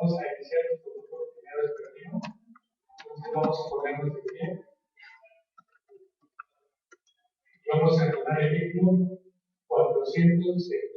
Vamos a iniciar nuestro grupo primero despertino. Entonces vamos a ponernos de pie. Vamos a entonar el ritmo 461.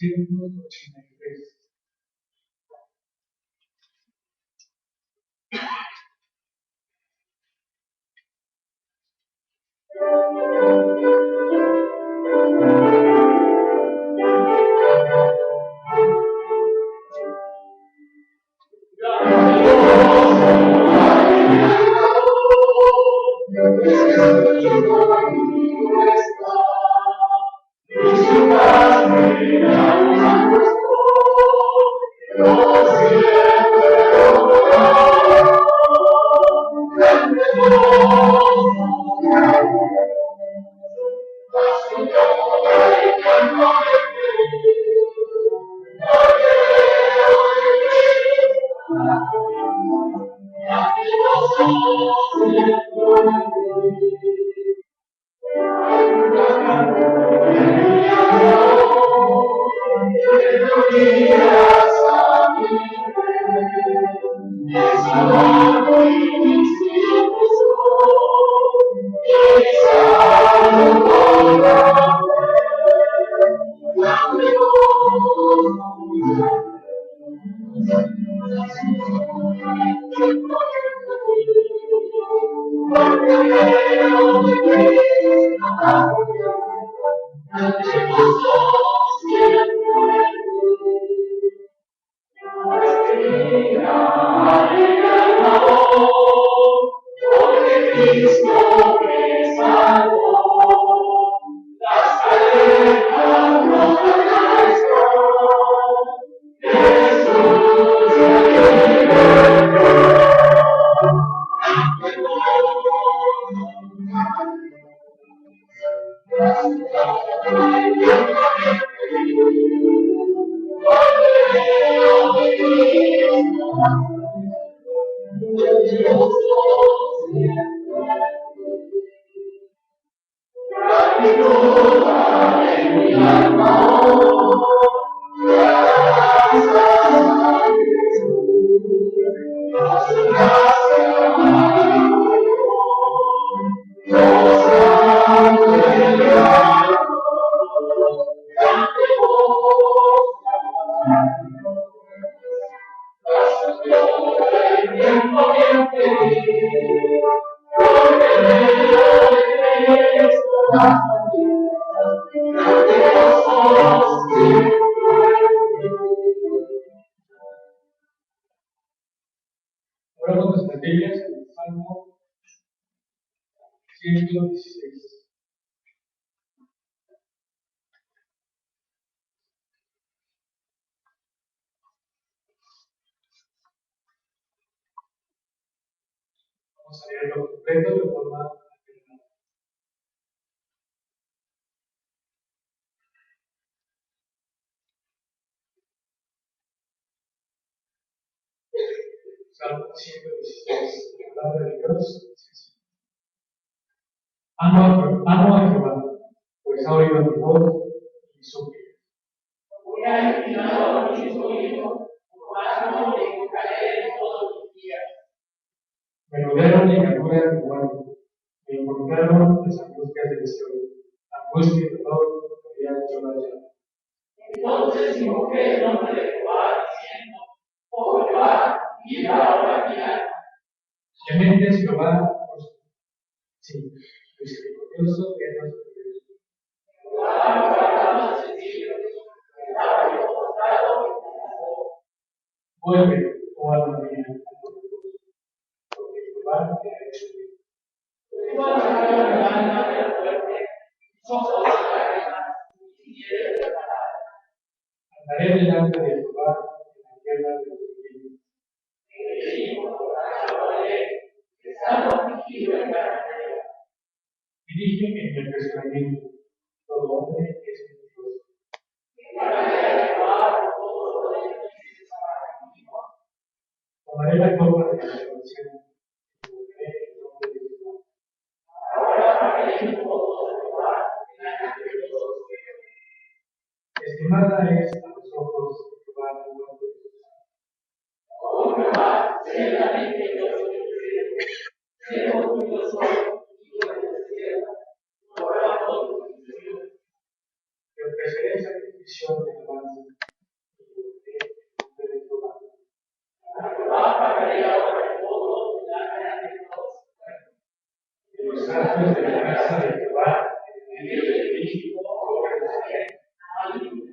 1983. Ahora con nuestras Biblias, el Salmo 116. Vamos a leerlo completo de forma alternada. Salmo 116. La palabra de Dios dice así: Amo a Jehová, pues ha oído mi voz y mi súplica. Me rodearon ligaduras de muerte, me encontraron las angustias del cielo, angustia y dolor me habían hecho la llave. Entonces invoqué el nombre de Jehová, diciendo: Oh Jehová, mira ahora mi alma. Clemente es Jehová, sí, misericordioso y hermoso. Vuelve, oh alma mía, porque Jehová te ha hecho bien. Andaré delante de Jehová en la tierra de los vivientes. Dirige en mi apresuramiento, todo hombre es mentiroso. Tomaré la copa de la salvación y invocaré el nombre de Jehová. Estimada es a los ojos de Jehová tu nombre. Oh Jehová, ciertamente yo soy siervo tuyo soy, hijo de la tierra. Te ofreceré sacrificio de alabanza. los santos de la casa de Jehová, en el de Cristo, aleluya.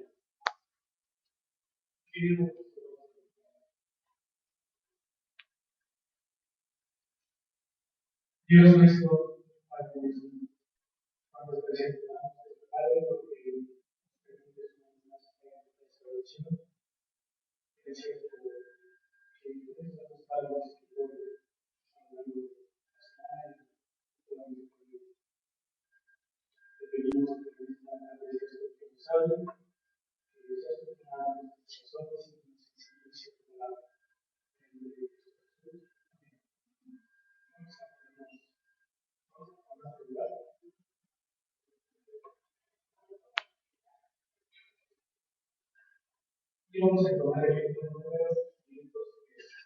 Dios nuestro, Padre nuestro, cuando presentamos este Padre, porque nos permites una salvación, es cierto que estamos salvos por hablando de la te pedimos que esta tarde seas tú que nos hable, que seas tú que hables nuestros ojos y nos enseñes tu palabra. En el nombre de Jesús. Vamos a hablar. Y vamos a tomar el ejemplo número 503.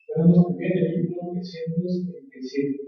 Podemos cambiar el libro 337.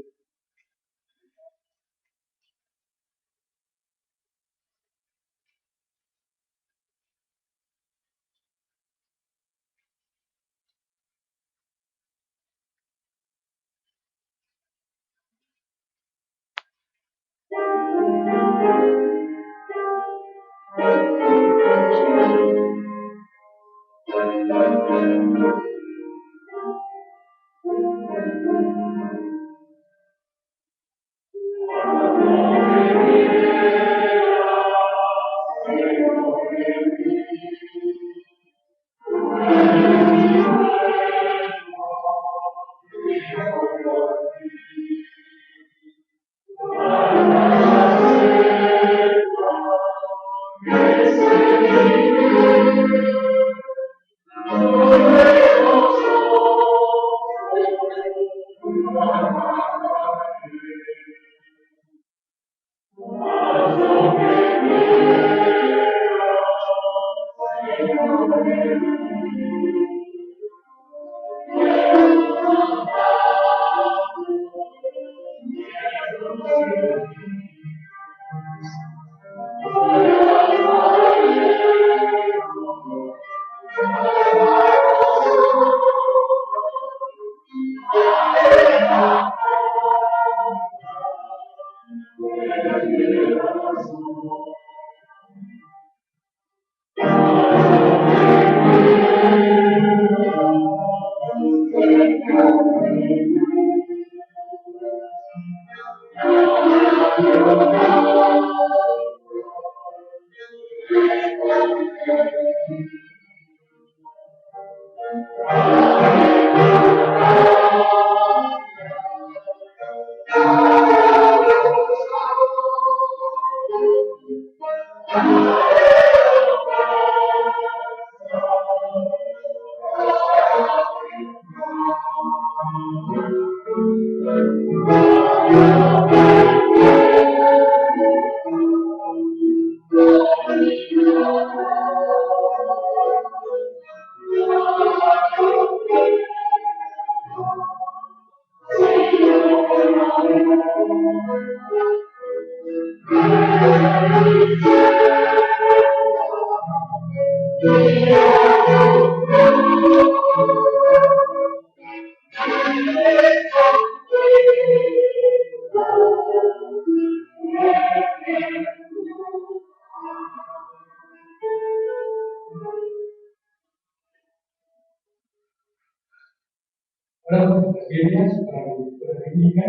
Ahora con las Biblias para la lectura bíblica,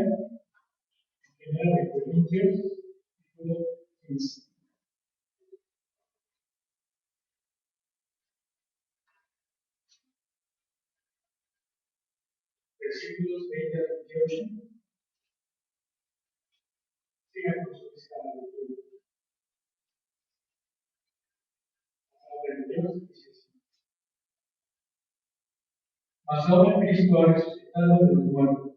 primera de Corintios, capítulo 15. Versículos 20 a 28. Sigan con su lista de lectura. La palabra de Dios dice así: Mas ahora Cristo ha resucitado de los muertos,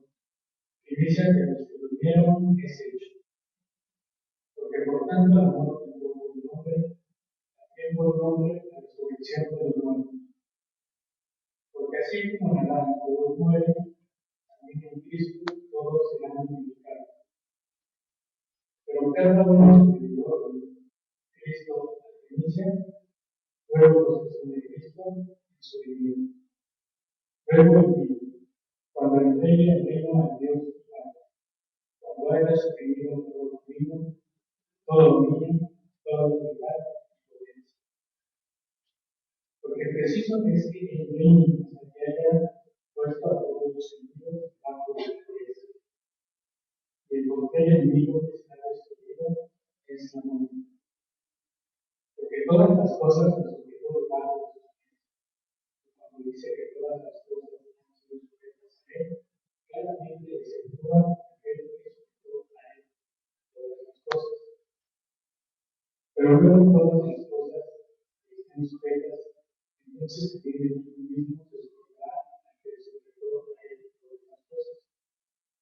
primicia de los que durmieron es hecho. Porque por tanto la muerte entró por un hombre, también por un hombre la resurrección de los muertos. Porque así como en Adán todos mueren, también en Cristo todos serán vivificados. Pero cada uno es servidor de Cristo la primicia, luego los que son de Cristo en su venida. Luego el fin, cuando entregue el reino a Dios Padre, cuando haya suprimido todo dominio, toda autoridad y potencia. Porque preciso es que el reino se haya puesto a todos los enemigos bajo la cabeza. Y el porqué enemigo que está destruido es la muerte. Porque todas las cosas han sujeto bajo sus pies. Cuando dice que todas las cosas han sido sujetas a él, claramente exceptúa aquel que sujetó a él todas las cosas. Pero luego todas las cosas están sujetas, entonces se tiene uno mismo que sujetar a aquel que sujetó a él todas las cosas,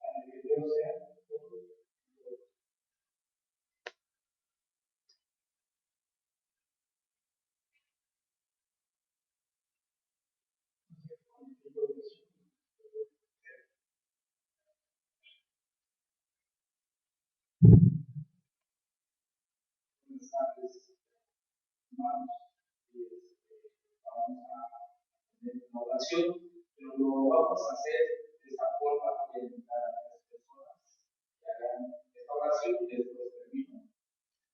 para que Dios sea todo en todo. Buenas tardes, hermanos. Vamos a tener una oración, pero lo vamos a hacer de esta forma para invitar a las personas que hagan esta oración y después termino.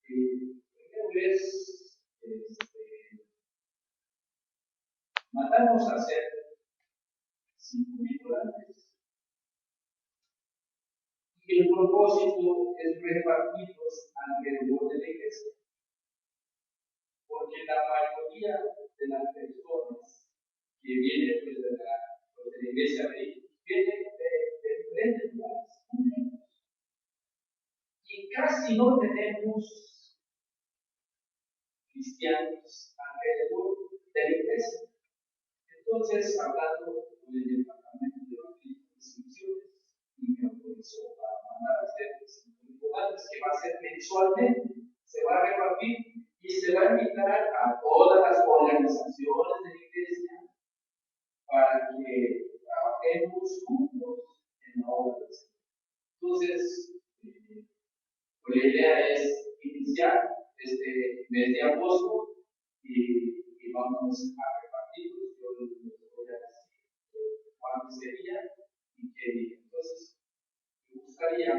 Primero es mandarnos a hacer 5,000 volantes. Y el propósito es repartirlos alrededor de la iglesia. Porque la mayoría de las personas que vienen de la iglesia vienen de diferentes lugares. Y casi no tenemos cristianos alrededor de la iglesia. Entonces, hablando con el departamento de misiones, y me autorizó para mandar a hacer 5,000 volantes, que va a ser mensualmente, se va a repartir y se va a invitar a todas las organizaciones de la iglesia para que trabajemos juntos en la obra del Señor. Entonces, pues la idea es iniciar este mes de agosto y vamos a repartirlos. Yo les voy a decir cuándo sería y qué día. Entonces, me gustaría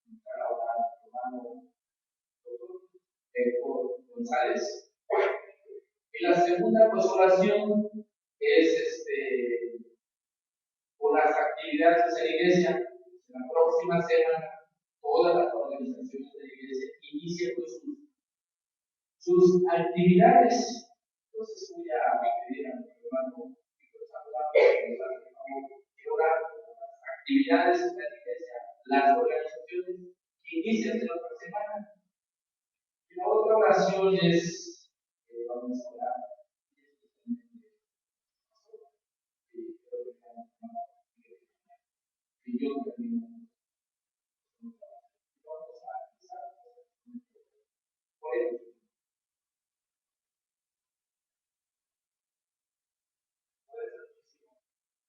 invitar a orar hermano Héctor González. Y la segunda pues, oración es por las actividades de la iglesia. En la próxima semana, todas las organizaciones de la iglesia inician pues, sus actividades. Entonces voy a pedir a mi hermano Víctor Zambrano que nos haga el favor de orar por las actividades de la iglesia, las organizaciones que inician en la otra semana. Y la otra oración es, vamos a orar, y yo termino. Vamos a empezar por ello.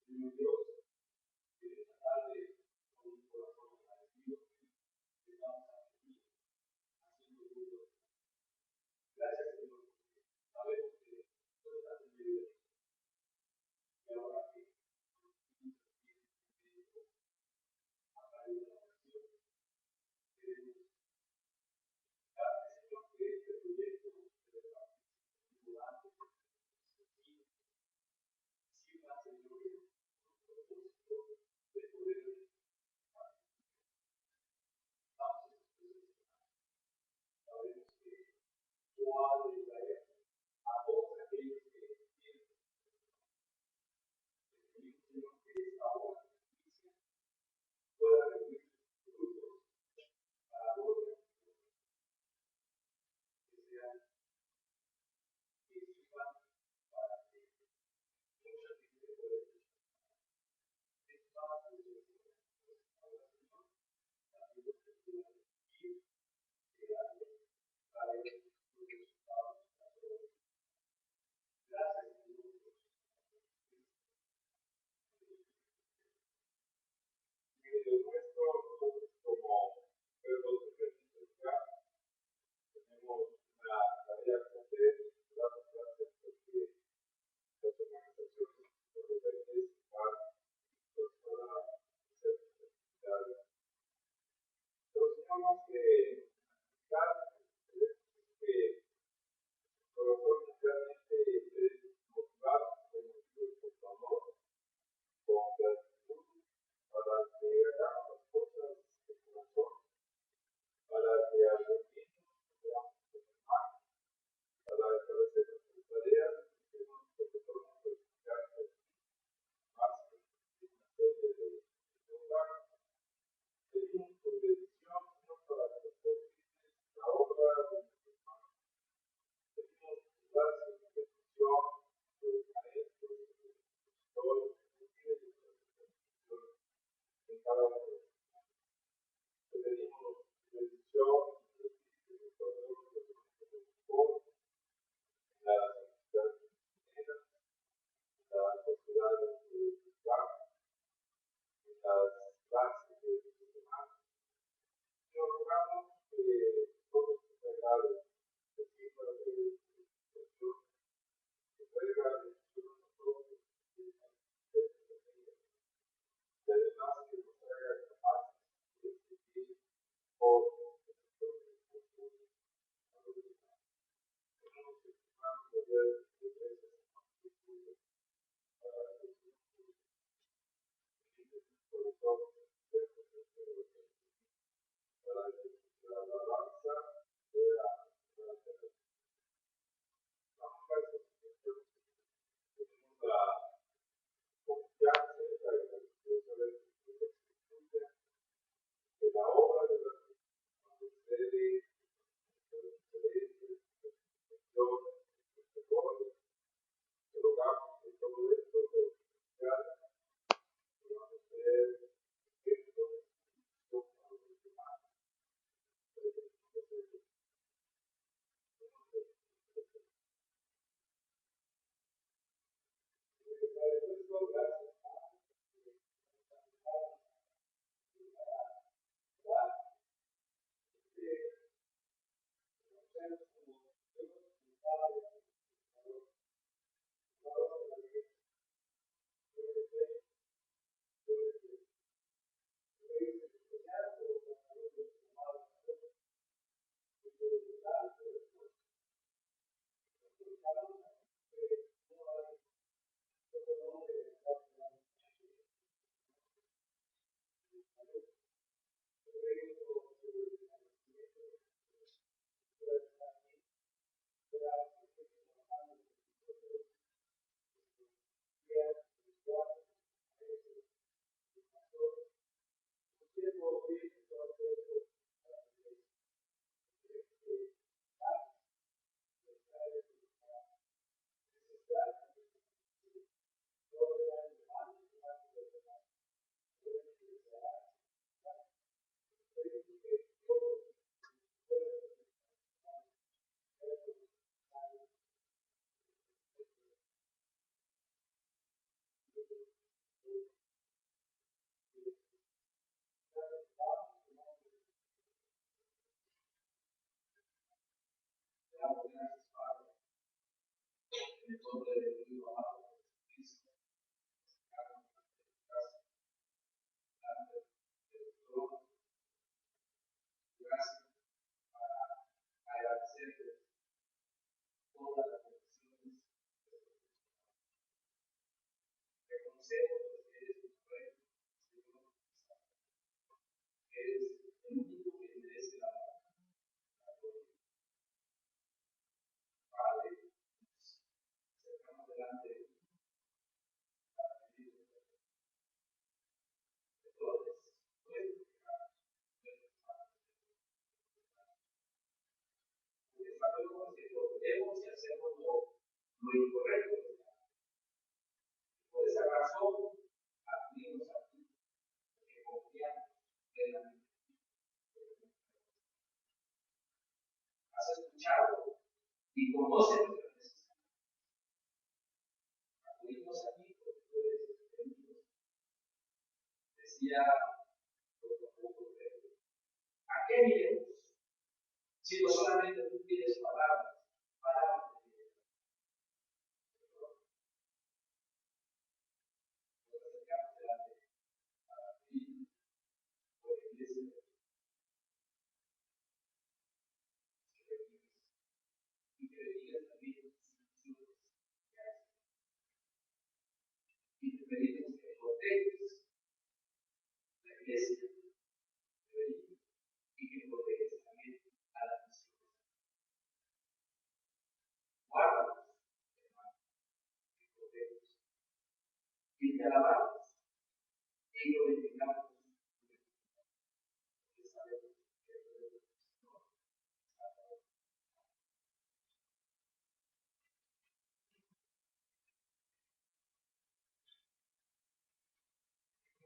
Señor Dios, en esta tarde, con un corazón agradecido, estamos aquí haciendo tuyo. Gracias, Señor, porque sabemos que tú estás en medio de nosotros. Y ahora que a través de la oración, queremos darte, Señor, que este proyecto de la ciudad sirva, Señor, un propósito de poder darnos sabemos que tú has de traer a todos aquellos que tienen Señor, que esta obra pueda rendir frutos para la gloria que sean que sirvan para que mucha gente pueda escuchar. Es más de lo que ahora, Señor, también lo que tú has de ir para ver los resultados de la gloria. Gracias, Señor, por medio nuestro, nosotros como pueblo de Jesús, tenemos una tarea que hacer, damos gracias porque las organizaciones por diferentes para hacer necesidades. Pero tenemos que dar que el corazón realmente es motivado por favor, con gratitud, para que hagamos las cosas de corazón, para que algún día podamos tomar, para establecer nuestras tareas, que nosotros podamos verificar más que una serie de lugares. Pedimos por bendición, no para que nosotros la obra de nuestros hermanos. Pedimos gracias y bendición por los maestros, por los pastores, en cada uno de los te pedimos bendición y espíritu de todo lo que nos por las actividades mineras, las sociedades de campo, las clases de semana. Nos rogamos que todo esto te agrade, que sirva de bendición, que traiga bendición a nosotros, y además que nos haga capaces de seguir por la obra de la ustedes, rogamos que todo esto sea podamos ser ejemplos para los demás.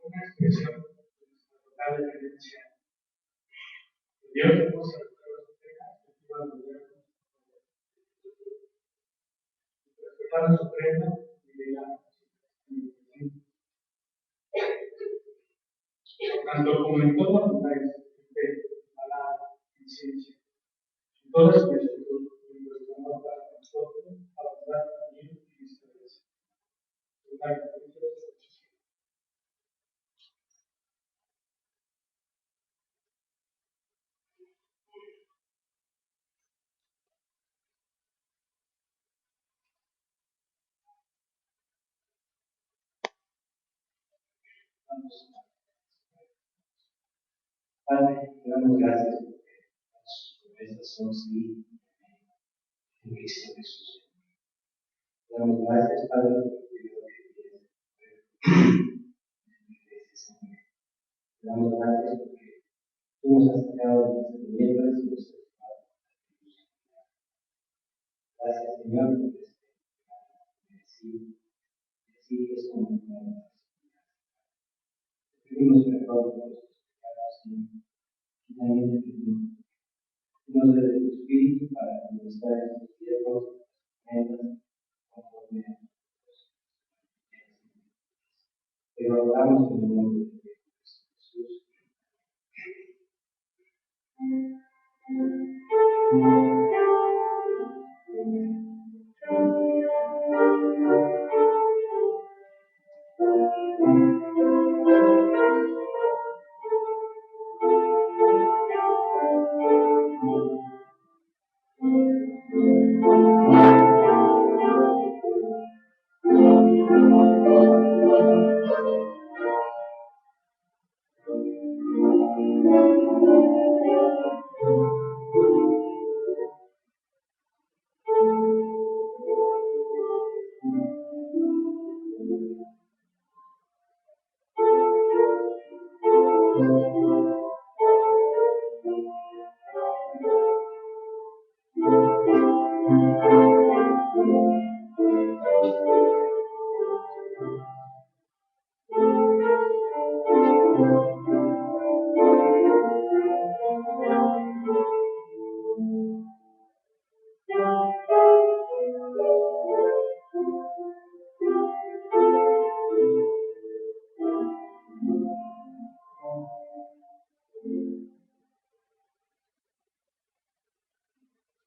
Una expresión total de creencia. Dios no se respetar su prenda y de la tanto como en todas las fe, palabra y ciencia, en todas las virtudes, en nuestro amor para nosotros, avanzar también y viceversa. Total, Padre, te damos gracias porque sus promesas son sí en Cristo Jesús. Te damos gracias, Padre, porque creo que tienes te damos gracias porque tú nos has sacado de las tinieblas y nos has llevado a la luz. Gracias, Señor, porque sigues con nosotros. Te pedimos perdón por nuestros pecados, Señor. Finalmente, nos des tu espíritu para administrar estos tiempos, metas, conforme a tus te lo rogamos en el nombre de Jesús.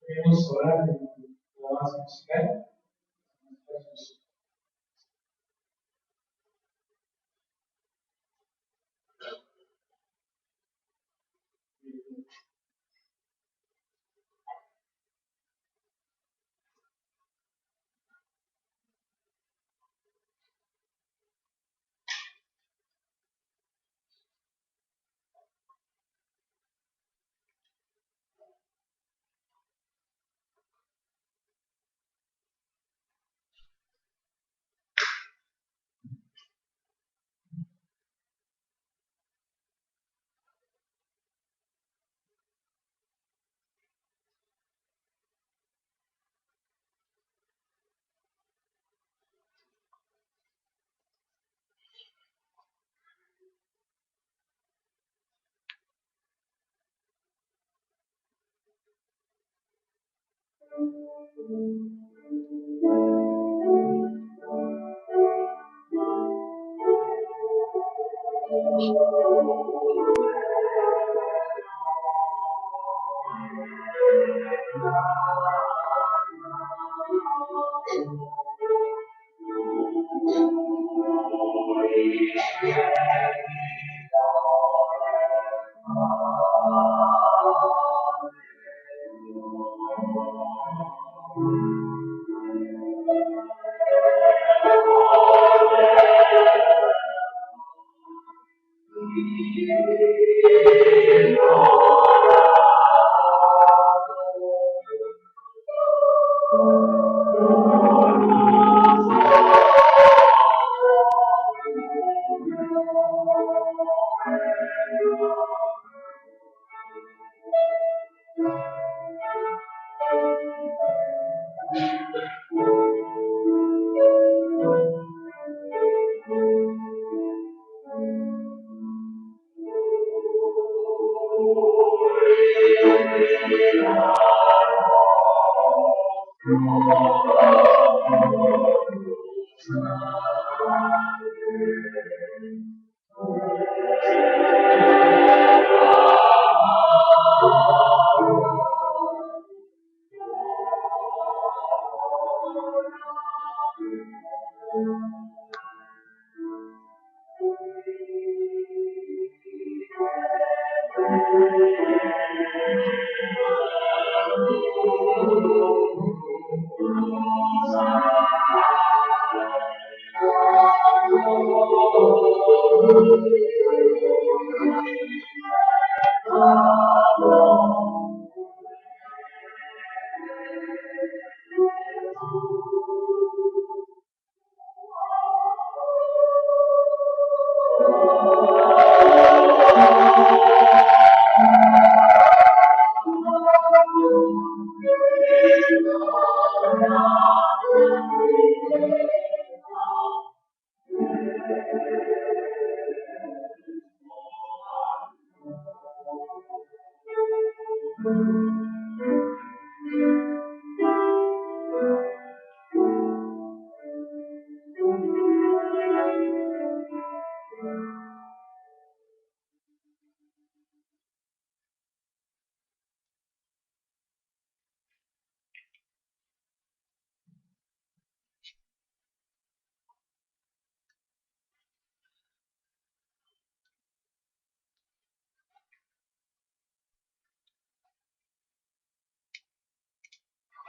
Queremos orar en la base musical.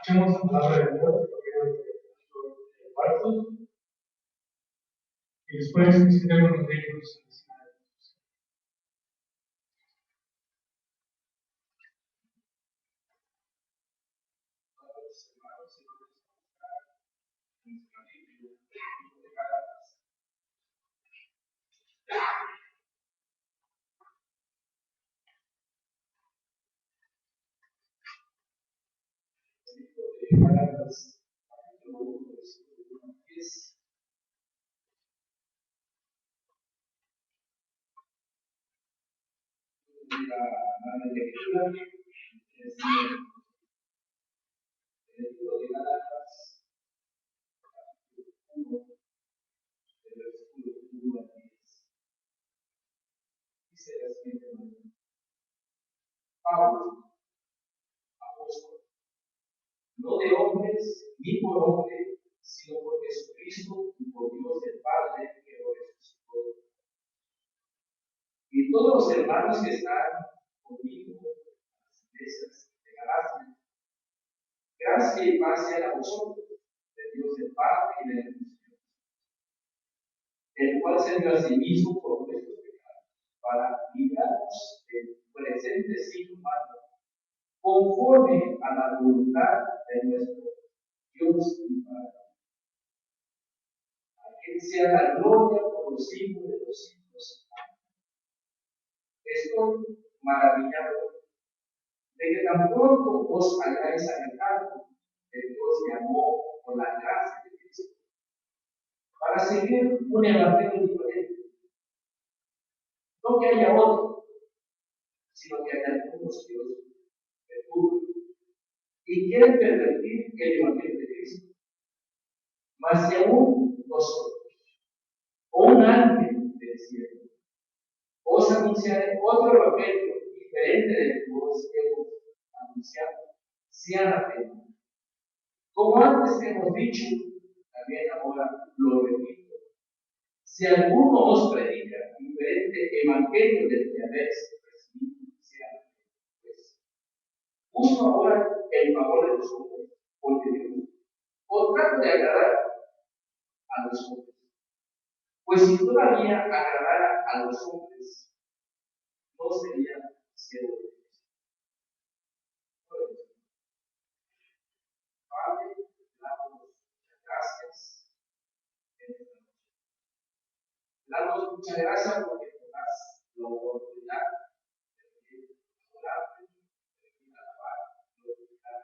Escuchemos la palabra de Dios, el cuarto, y después visitemos los libros. Gálatas, capítulo 1, versículo 1 a 10. La lectura es el libro de Gálatas, capítulo 1, del versículo 1 a 10. Dice la siguiente manera: Pablo, apóstol, no de hombres ni por hombre, sino por Jesucristo y por Dios el Padre que lo resucitó. Y todos los hermanos que están conmigo en las iglesias de Galacia, gracia y paz sean a vosotros, de Dios el Padre y de Jesucristo, el cual se dio a sí mismo por nuestros pecados, para librarnos del presente siglo malo, conforme a la voluntad de nuestro Dios y Padre. A quien sea la gloria por los siglos de los siglos. Estoy maravillado de que tan pronto os hayáis alejado de Dios que amó por la gracia de Cristo, para seguir un evangelio diferente. No que haya otro, sino que haya algunos que os perturben y quieren pervertir el evangelio de Cristo. Mas si aún nosotros, o un ángel del cielo, os anunciaré otro evangelio diferente del que os hemos anunciado, sea anatema. Como antes hemos dicho, también ahora lo repito: si alguno os predica diferente evangelio del que habéis recibido, sea anatema. Pues, busco ahora el favor de los hombres, porque Dios, o trato de agradar a los hombres. Pues si todavía agradara a los hombres, no sería siervo de Cristo. Padre, te damos muchas gracias en esta noche. Te damos muchas gracias porque nos das la oportunidad de venir a adorarte, de venir a alabar, glorificar.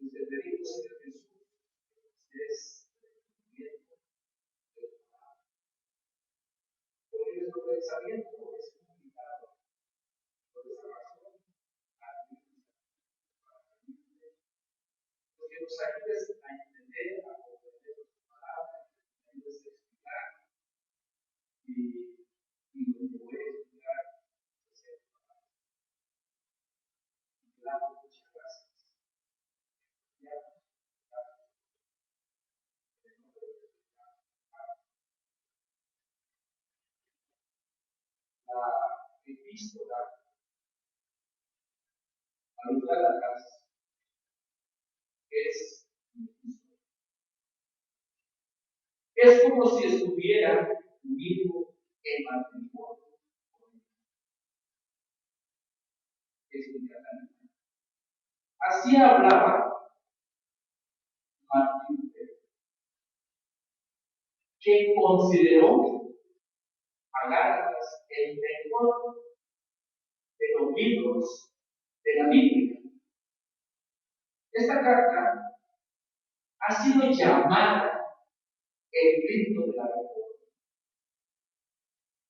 Y te pedimos, Señor Jesús, que estés en el cumplimiento de tu palabra. Porque nuestro pensamiento es complicado por esa razón. Porque nos ayudes a entender, a comprender tu palabra, nos ayudes a explicar y lo que voy a explicar es tu palabra. Y te damos muchas gracias. Ya, en el nombre de Jesús. La epístola a los Gálatas es como si estuviera unido en matrimonio con él. Es mi Catalina. Así hablaba Martín Lutero, que consideró a Gálatas el mejor de los libros de la Biblia. Esta carta ha sido llamada el grito de la reforma,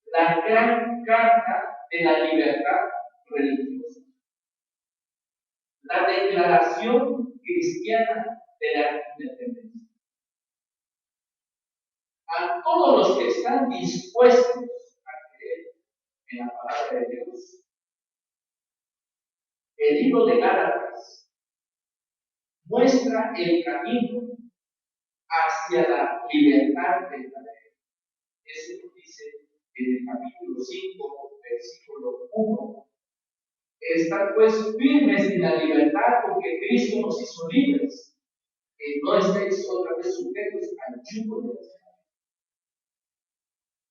la gran carta de la libertad religiosa, la declaración cristiana de la independencia. A todos los que están dispuestos a creer en la palabra de Dios, el libro de Gálatas muestra el camino hacia la libertad de la ley. Eso lo dice en el capítulo 5, versículo 1. Estad pues firmes en la libertad, porque Cristo nos hizo libres. No estéis otra vez sujetos al yugo de la esclavitud.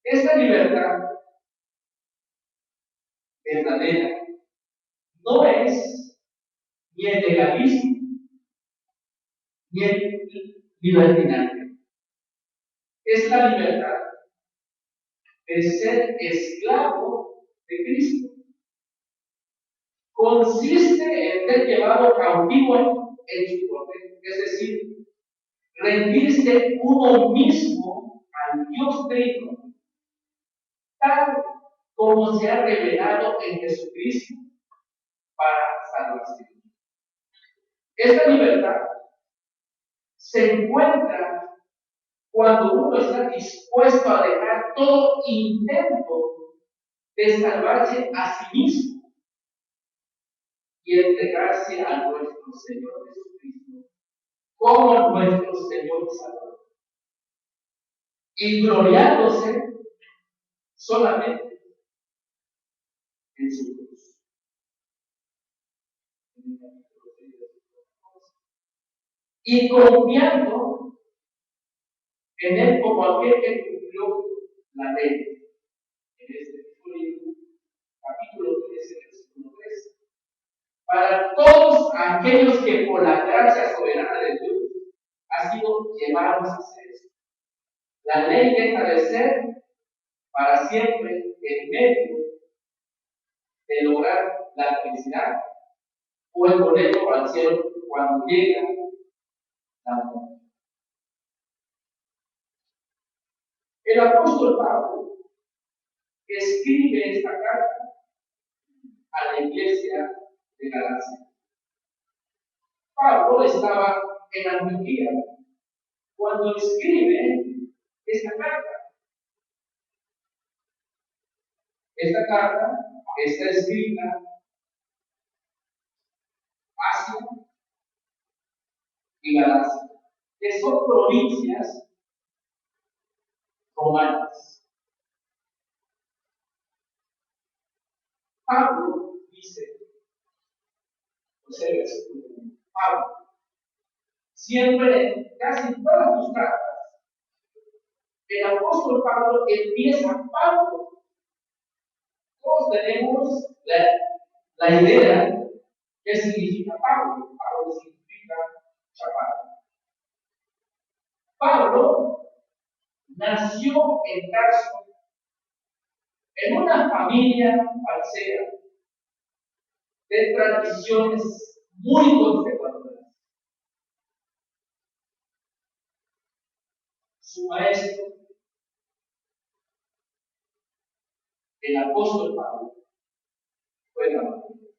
Esta libertad verdadera no es ni el legalismo ni el libertinaje. Es la libertad de ser esclavo de Cristo. consiste en ser llevado cautivo en su orden, es decir, rendirse uno mismo al Dios Trino, tal como se ha revelado en Jesucristo para salvación. Esta libertad se encuentra cuando uno está dispuesto a dejar todo intento de salvarse a sí mismo y entregarse a nuestro Señor Jesucristo como nuestro Señor y Salvador, y gloriándose solamente en su cruz. Y confiando en Él como aquel que cumplió la ley. En este libro, capítulo 13, versículo 3. Para todos aquellos que por la gracia soberana de Dios han sido llevados a hacer esto. La ley deja de ser para siempre el medio de lograr la felicidad o el boleto al cielo cuando llega la muerte. El apóstol Pablo escribe esta carta a la iglesia de Galacia. Pablo estaba en Antioquía cuando escribe esta carta. Esta carta está escrita Asia y Galacia, que son provincias romanas. Pablo dice, Pablo, siempre, casi en todas sus cartas, el apóstol Pablo empieza Pablo. Todos tenemos la idea qué significa Pablo. Pablo significa chaparro. Pablo nació en Tarso, en una familia falsera de tradiciones muy conservadoras. Su maestro, el apóstol Pablo, fue Gamaliel,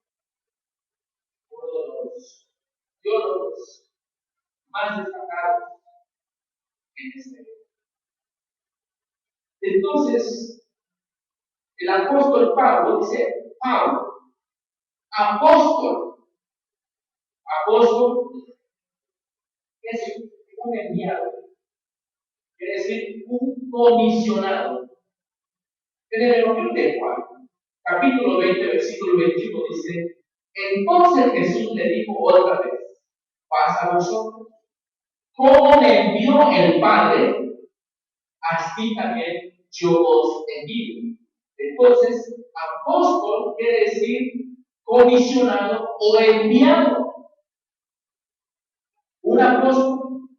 uno de los teólogos más destacados en este mundo. Entonces, el apóstol Pablo dice, Pablo, apóstol es un enviado, quiere decir un comisionado. En el Evangelio de Juan, capítulo 20, versículo 21 dice, entonces Jesús le dijo otra vez, pasa a vosotros, como me envió el Padre, así también yo os envío. Entonces, apóstol quiere decir comisionado o enviado. Un apóstol,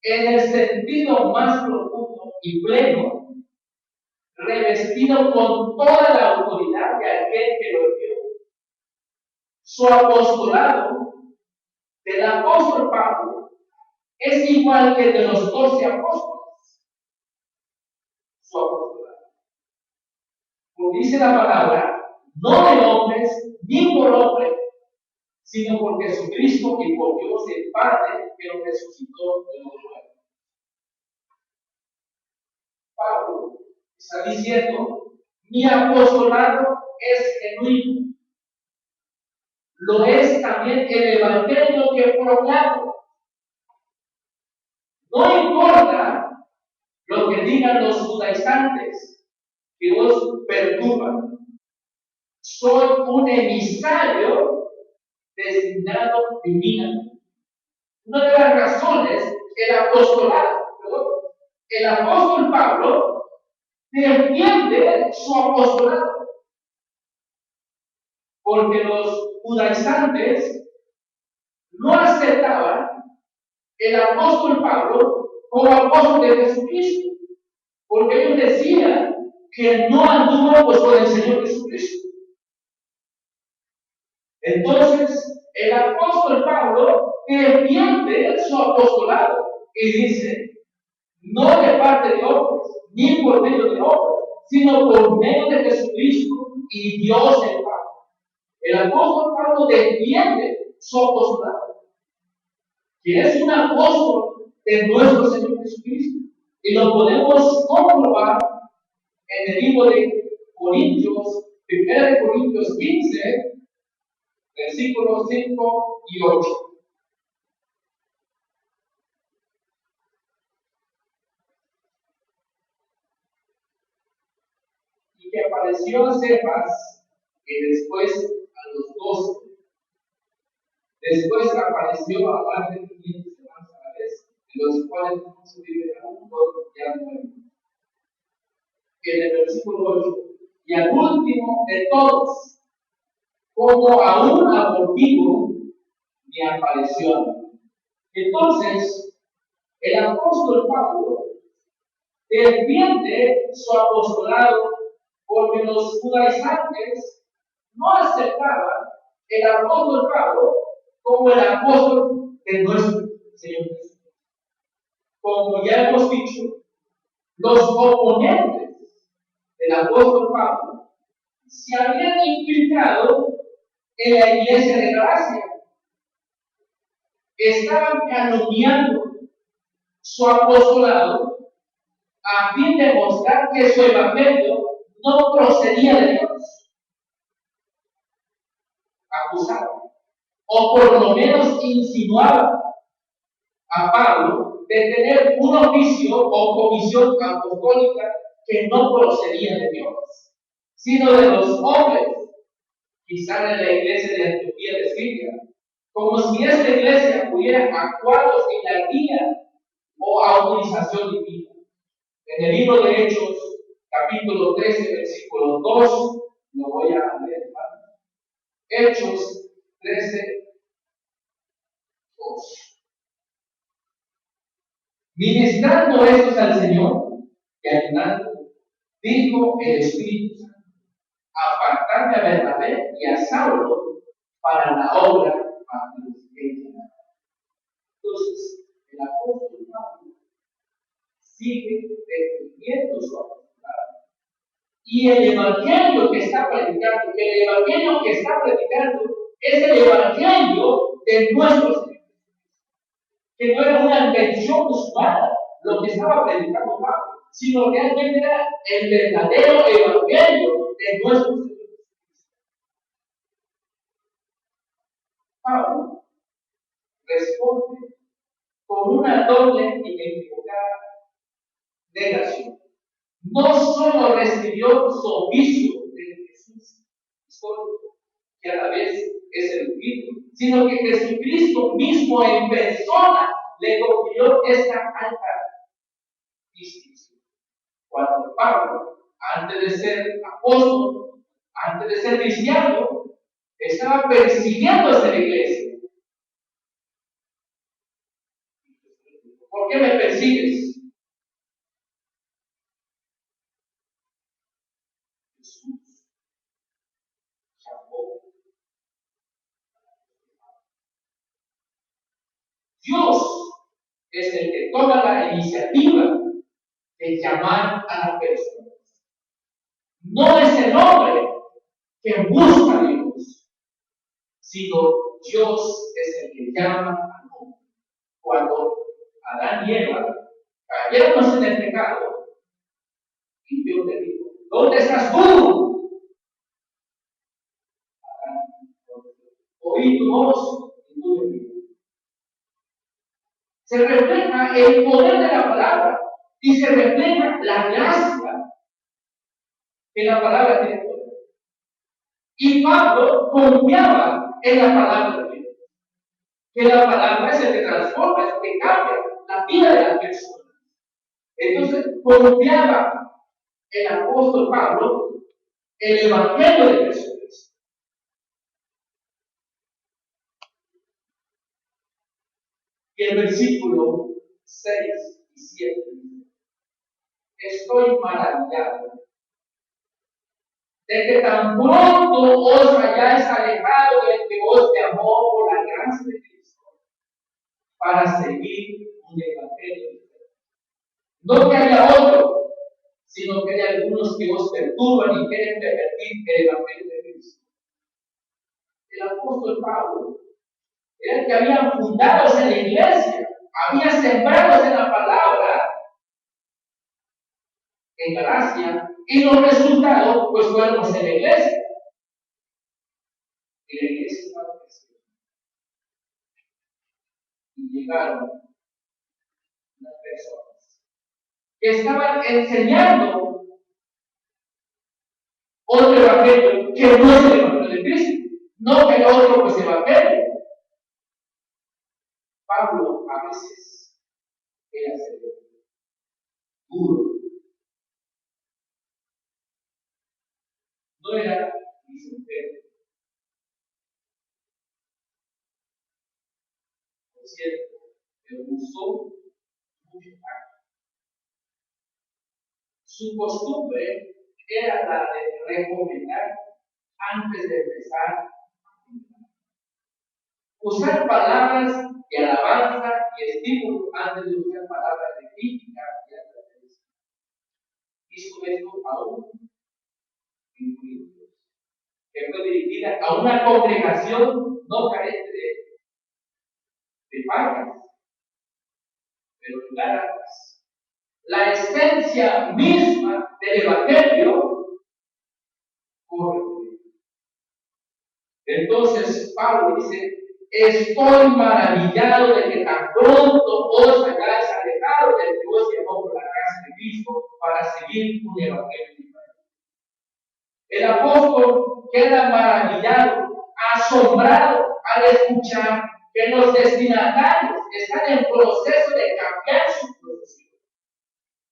en el sentido más profundo y pleno, revestido con toda la autoridad de aquel que lo envió. Su apostolado del apóstol Pablo es igual que el de los 12 apóstoles. Su apostolado. Como dice la palabra, no de hombres ni por hombre, sino por Jesucristo y por Dios el Padre que lo resucitó de los muertos. Pablo está diciendo, mi apostolado es genuino. Lo es también el evangelio que proclamo. No importa lo que digan los judaizantes que os perturban. Soy un emisario designado divinamente. Una de las razones, el apóstol Pablo defiende su apostolado. Porque los judaizantes no aceptaban el apóstol Pablo como apóstol de Jesucristo. Porque ellos decían que no anduvo pues con el Señor Jesucristo. Entonces, el apóstol Pablo defiende su apostolado y dice, no de parte de hombres, ni por medio de hombres, sino por medio de Jesucristo y Dios el Padre. El apóstol Pablo defiende su apostolado, que es un apóstol de nuestro Señor Jesucristo. Y lo podemos comprobar en el libro de Corintios, 1 Corintios 15, versículos 5 y 8. Y que apareció a Cefas y después a los 12. Después apareció a más de 500 hermanos a la vez, de los cuales muchos viven aún, otros ya mueren. En el versículo 8, y al último de todos, como aún abortivo, me apareció. Entonces, el apóstol Pablo defiende su apostolado porque los judaizantes no aceptaban el apóstol Pablo como el apóstol de nuestro Señor Jesús. Como ya hemos dicho, los oponentes del apóstol Pablo se habían infiltrado en la iglesia de Galacia. Estaban calumniando su apostolado a fin de mostrar que su evangelio no procedía de Dios. Acusaban, o por lo menos insinuaban a Pablo de tener un oficio o comisión apostólica que no procedía de Dios, sino de los hombres, quizá de la iglesia de Antioquía de Siria, como si esta iglesia pudiera actuar sin la guía o autorización divina. En el libro de Hechos, capítulo 13, versículo 2, lo voy a leer, hermano. Hechos 13, 2. Ministrando estos al Señor y ayudando, dijo el Espíritu Santo, apartadme a Bernabé y a Saulo para la obra evangelística. Entonces, el apóstol Pablo sigue defendiendo su apostolado. Y el evangelio que está predicando, es el evangelio de nuestro Señor. Que no era una invención humana lo que estaba predicando Pablo, sino realmente era el verdadero evangelio de nuestro Señor. Pablo responde con una doble y equivocada negación. No solo recibió su oficio de Jesús histórico, que a la vez es el Cristo, sino que Jesucristo mismo en persona le confirió esta alta distinción. Cuando Pablo, antes de ser apóstol, antes de ser cristiano, estaba persiguiendo a esa iglesia. ¿Por qué me persigues? Jesús llamó. Dios es el que toma la iniciativa de llamar a las personas. No es el hombre que busca a Dios, sino Dios es el que llama al hombre. Cuando Adán y Eva cayeron en el pecado, y Dios le dijo, ¿dónde estás tú? Adán, oí tu voz y tú me viste. Se refleja el poder de la palabra y se refleja la gracia que la palabra tiene poder. Y Pablo confiaba en la palabra de Dios, que la palabra es el que transforma, es el que cambia la vida de las personas. Entonces confiaba el apóstol Pablo en el evangelio de Jesucristo. Y el versículo 6 y 7 dice: estoy maravillado de que tan pronto os hayáis alejado del que para seguir un evangelio. No que haya otro, sino que hay algunos que os perturban y quieren pervertir el evangelio de Cristo. El apóstol Pablo era el que había fundado en la iglesia, había sembrado en la palabra en Galacia, y los resultados pues fueron en la iglesia. Y la iglesia estaba creciendo. Y llegaron unas personas que estaban enseñando otro evangelio que no es el evangelio de Cristo, no que el otro pues evangelio. Pablo a veces era severo, duro, no era ni sincero. Por cierto, le gustó mucho acto. Su costumbre era la de recomendar antes de empezar, usar palabras de alabanza y estímulo antes de usar palabras de crítica y advertencia. Hizo esto aún en Corintios, que fue dirigida a una congregación no carente de fallas, pero en Gálatas. La esencia misma del Evangelio corre. Entonces Pablo dice: estoy maravillado de que tan pronto os hayáis alejado del que os llamó por la gracia de Cristo para seguir un evangelio diferente. El apóstol queda maravillado, asombrado al escuchar que los destinatarios están en proceso de cambiar su profesión.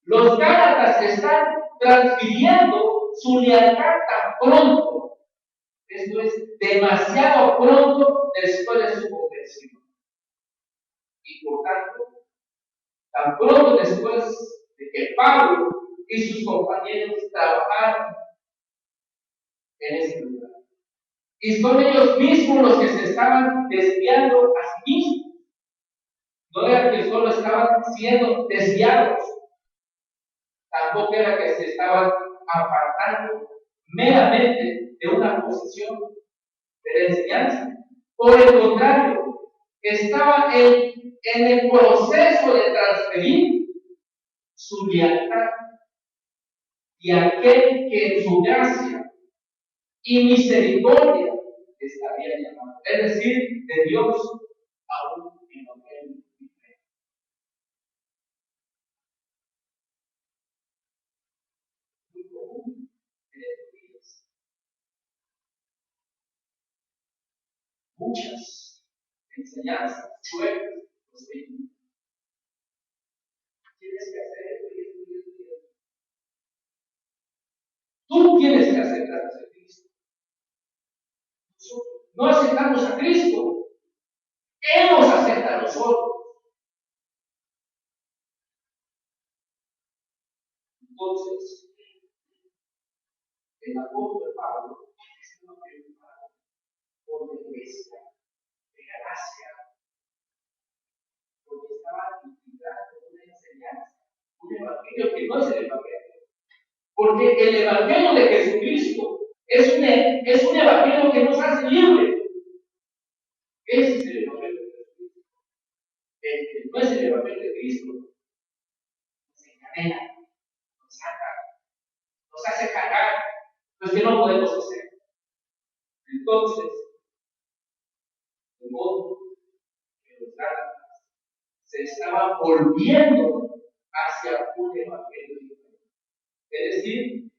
Los gálatas están transfiriendo su lealtad tan pronto. Esto es demasiado pronto después de su conversión. Y por tanto, tan pronto después de que Pablo y sus compañeros trabajaron en ese lugar. Y son ellos mismos los que se estaban desviando a sí mismos. No era que solo estaban siendo desviados, tampoco era que se estaban apartando meramente de una posición de la enseñanza. Por el contrario, estaba en el proceso de transferir su lealtad y aquel que en su gracia y misericordia les había llamado, es decir, de Dios a un evangelio diferente. Muy común en estos días. Muchas enseñanzas chuecas nos dicen: tienes que hacer esto y esto y esto y esto. Tú tienes que aceptar a Cristo. Nosotros no aceptamos a Cristo. Él nos acepta a nosotros. Entonces, el apóstol Pablo estaba preocupado por la iglesia de Galacia, porque estaba infiltrando una enseñanza, un evangelio que no es el evangelio. Porque el evangelio de Jesucristo es un evangelio que nos hace libres. Ese es el evangelio de Jesucristo. El que no es el evangelio de Cristo nos encadena, nos saca, nos hace cargar, pues que no podemos hacer. Entonces, de modo que los gálatas se estaban volviendo hacia un evangelio diferente. Es decir,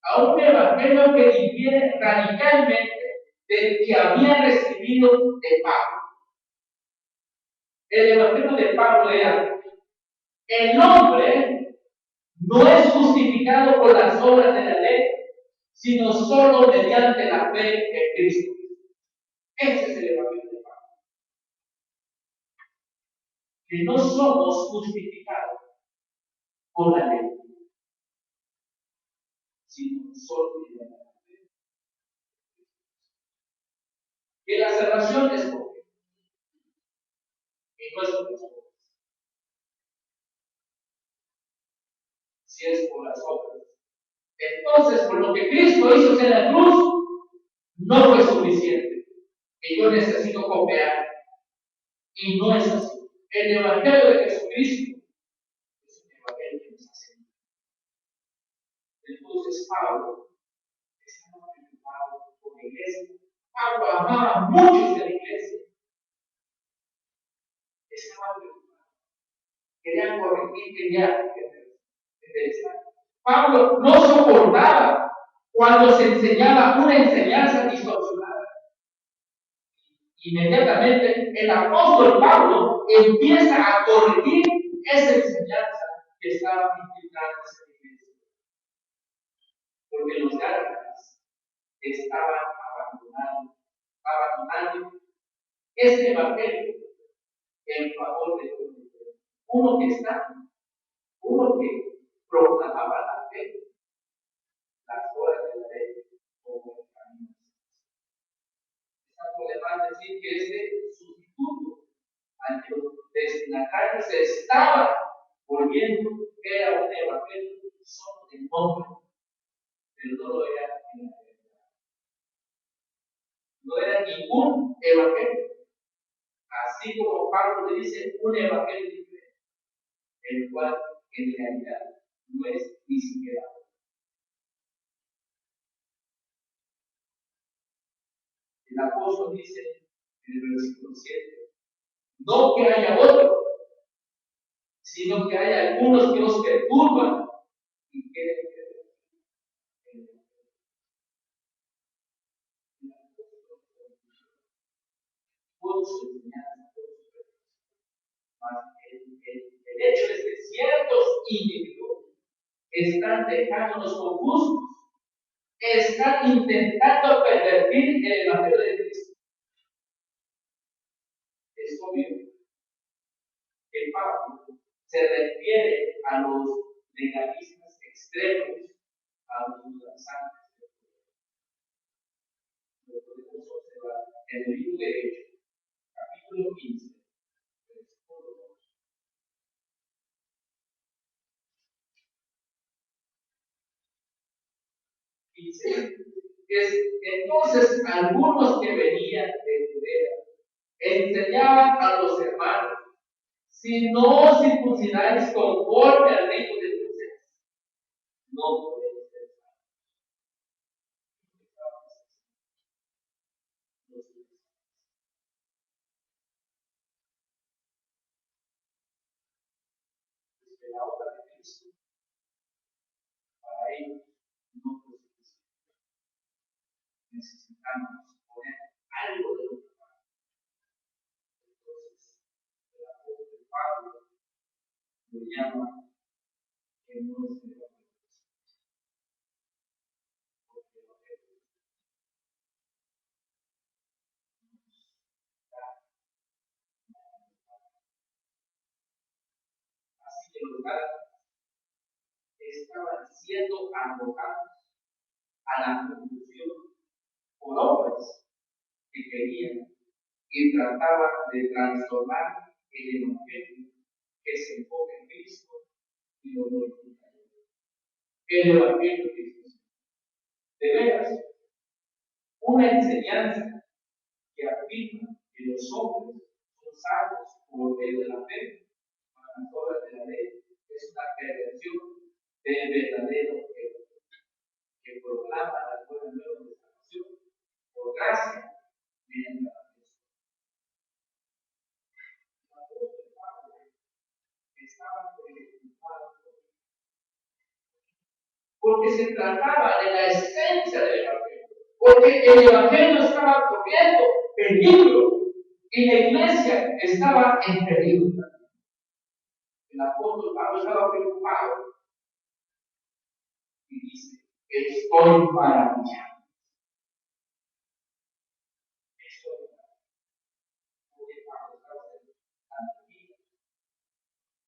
a un evangelio que difiere radicalmente del que había recibido de Pablo. El evangelio de Pablo era: el hombre no es justificado por las obras de la ley, sino solo mediante la fe en Cristo. Ese es el evangelio de Pablo. Que no somos justificados por la ley, sino solo mediante la fe. Que la salvación es por fe. no es por las obras. Si es por las obras, entonces por lo que Cristo hizo en la cruz, no fue suficiente. Y yo necesito cooperar. Y no es así. El Evangelio de Jesucristo es un Evangelio que nos hace. Entonces Pablo estaba preocupado por la iglesia. Pablo amaba a muchos de la iglesia. Estaba preocupado. Quería corregir, quería enderezar. Pablo no soportaba cuando se enseñaba una enseñanza distorsionada. Inmediatamente el apóstol Pablo empieza a corregir esa enseñanza que estaba infiltrándose en la iglesia. Porque los gálatas estaban abandonando este evangelio en favor de uno que proclamaba la fe, las horas de la ley, como el camino. Está por demás decir que ese sustituto al que los destinatarios se estaba volviendo era un evangelio solo de nombre, pero no lo era en la realidad. No era ningún evangelio. Así como Pablo le dice, un evangelio diferente, el cual en realidad no es ni siquiera. El apóstol dice en el versículo 7, no que haya otro, sino que hay algunos que os perturban y quieren creer. Todos enseñanzas, el hecho es que ciertos individuos están dejándonos confusos, están intentando pervertir el evangelio de Cristo. Es obvio que Pablo se refiere a los legalistas extremos, a los judaizantes. Lo podemos observar en el libro de Hechos, capítulo 15, versículo 2. Dice, entonces algunos que venían de Judea enseñaban a los hermanos, si no os circuncidáis conforme al rito de Moisés, no podéis ser salvos. Desde la obra de Cristo, para ellos no fue suficiente. Necesitamos poner algo de nuestra parte. Entonces, el apóstol Pablo lo llama que no es el hombre. Porque el hombre así que los gálatas estaban siendo arrojados a la conclusión por hombres que querían y trataban de transformar el evangelio que se enfoca en Cristo y lo glorifica. El evangelio de Cristo. De veras, una enseñanza que afirma que los hombres son salvos por medio de la fe a las obras de la ley es una perversión del verdadero evangelio que proclama las buenas nuevas de salvación por gracia mediante la fe. El apóstol Pablo estaba preocupado porque se trataba de la esencia del evangelio, porque el evangelio estaba corriendo peligro y la iglesia estaba en peligro. El apóstol Pablo estaba preocupado y dice, estoy maravillado. Porque Pablo estaba en la vida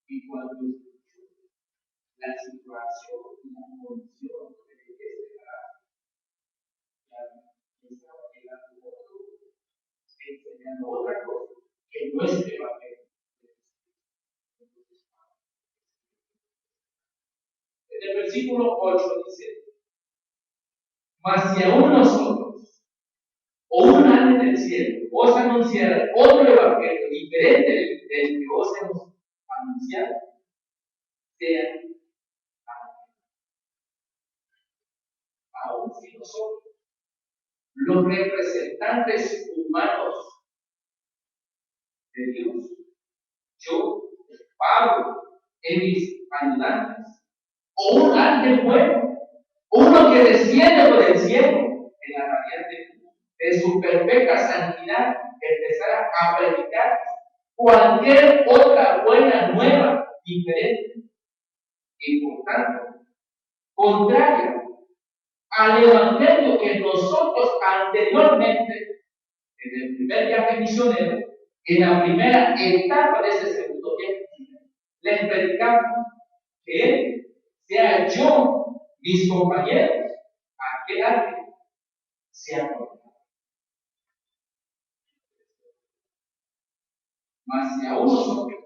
y cuando escuchó la situación y la condición de la iglesia, ya estaba llegando otro, enseñando otra cosa que no es el evangelio. el versículo 8 dice: mas si aún nosotros, o un ángel del cielo, os anunciara otro evangelio diferente del que os hemos anunciado, sean aún si nosotros, los representantes humanos de Dios, yo, Pablo, en mis ayudantes, o un ángel bueno, uno que desciende por el cielo en la radiante luz de su perfecta santidad, empezar a predicar cualquier otra buena nueva diferente y por tanto contraria al evangelio que nosotros anteriormente, en el primer viaje misionero, en la primera etapa de ese segundo viaje, les predicamos que él, sea yo, mis compañeros, aquel ángel sea por mas si aún nosotros,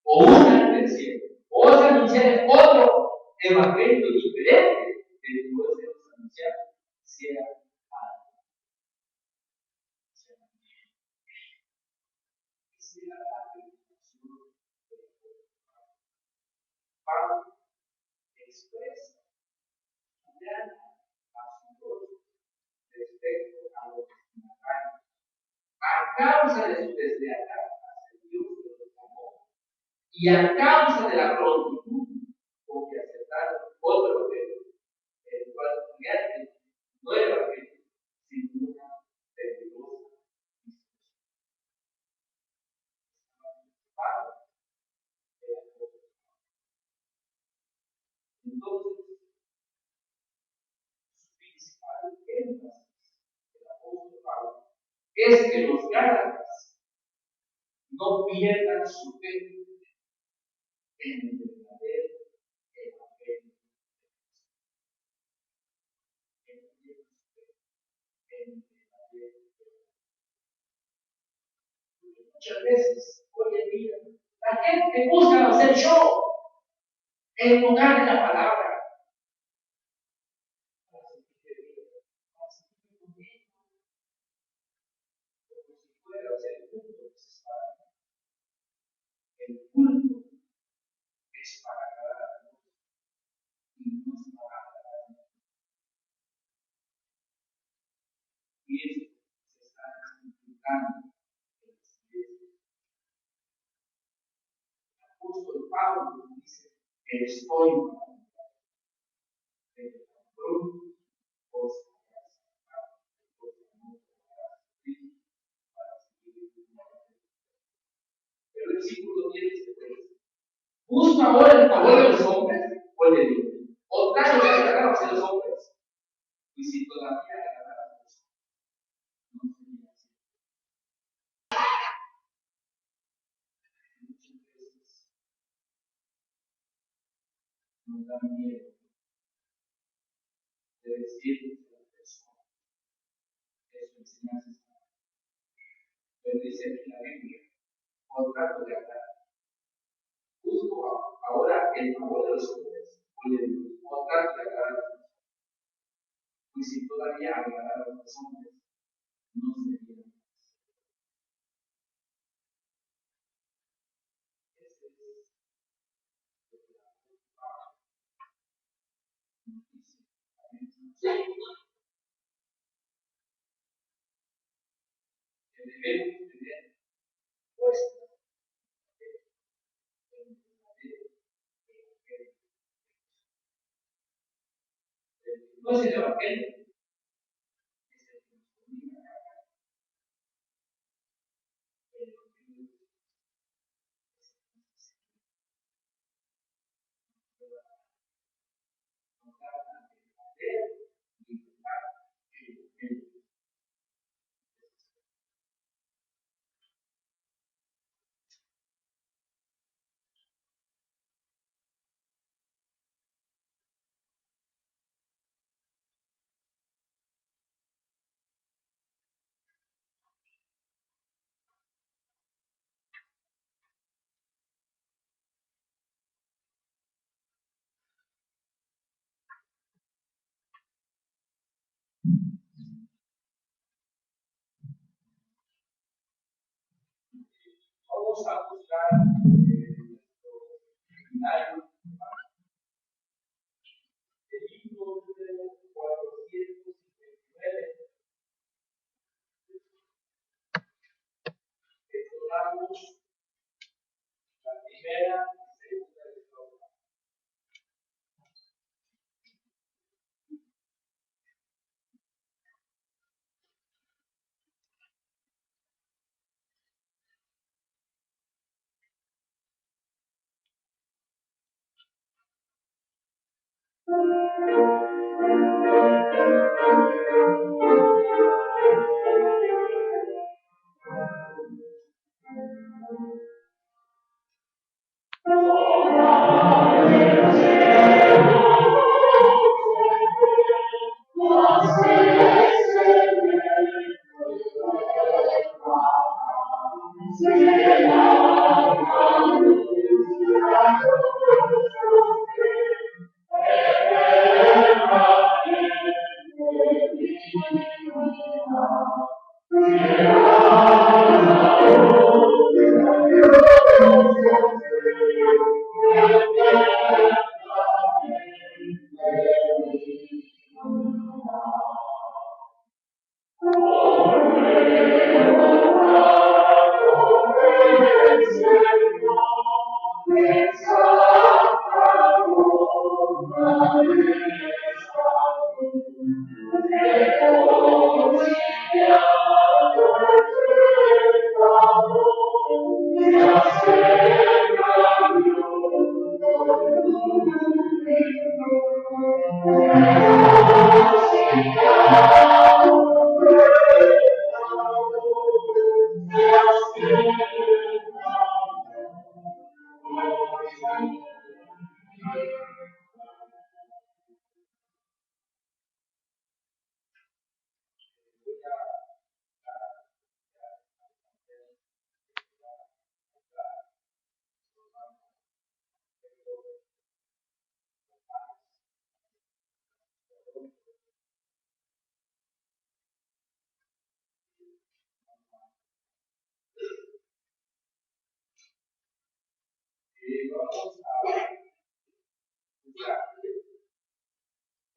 o un ángel del cielo, os anunciar otro evangelio diferente del que vos hemos anunciado, sea Pablo expresa su gran asombro respecto a los destinatarios a causa de su deslealtad hacia Dios que los amó y a causa de la prontitud con que aceptaron otro evangelio, el cual realmente no era evangelio, sino una peligrosa discusión. Entonces, su principal énfasis del apóstol Pablo es que los gálatas no pierdan su fe en el verdadero evangelio. Muchas veces, hoy en día, la gente busca hacer show en lugar de la palabra. El culto es para agradar a Dios y no es para agradar a Dios. Y eso se está explicando en las iglesias. El apóstol Pablo dice que estoy para el fruto os el versículo 10 dice: ¿busco ahora el favor de los hombres o el de Dios? ¿O trato de agradar a los hombres? Y si todavía agradar a los hombres, no sería así. Muchas veces nos da miedo de decirles a la persona que su enseñanza está mal. Pero dice aquí la Biblia: o trato de agradar. Busco ahora el favor de los hombres o el de Dios. O trato de agradar a los hombres. Y si todavía agradar a los hombres, no sería así. Este es lo que la palabra nos dice. Que debemos tener puesta en el verdadero evangelio. No es el evangelio, es el que nos comunica el evangelio es el que nos da la verdadera libertad el evangelio. vamos a buscar nuestro seminario, el libro número 459, exploramos la primera y segunda estrofa. Vamos a buscar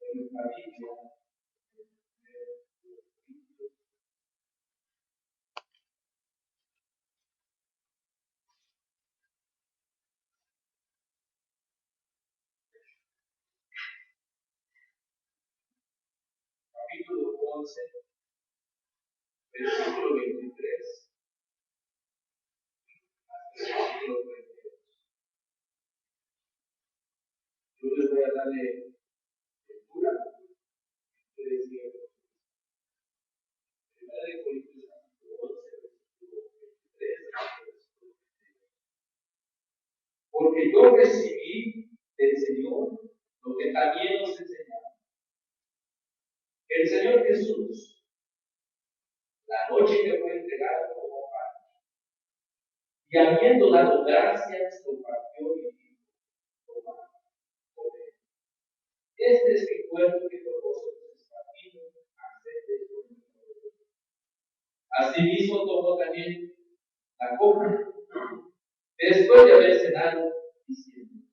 en nuestra Biblia capítulo 11, versículo 23 hasta el versículo 32. Yo les voy a darle lectura. Ustedes sigan. Primera de Corintios capítulo 11, versículo 23 hasta el versículo 32. Porque yo recibí del Señor lo que también os enseñaba. El Señor Jesús, la noche que fue entregado como pan, y habiendo dado gracias, lo partió y dijo: tomad, comed. Este es mi cuerpo que por vosotros es partido, haced esto en memoria de mí. Asimismo tomó también la copa, después de haber cenado, diciendo: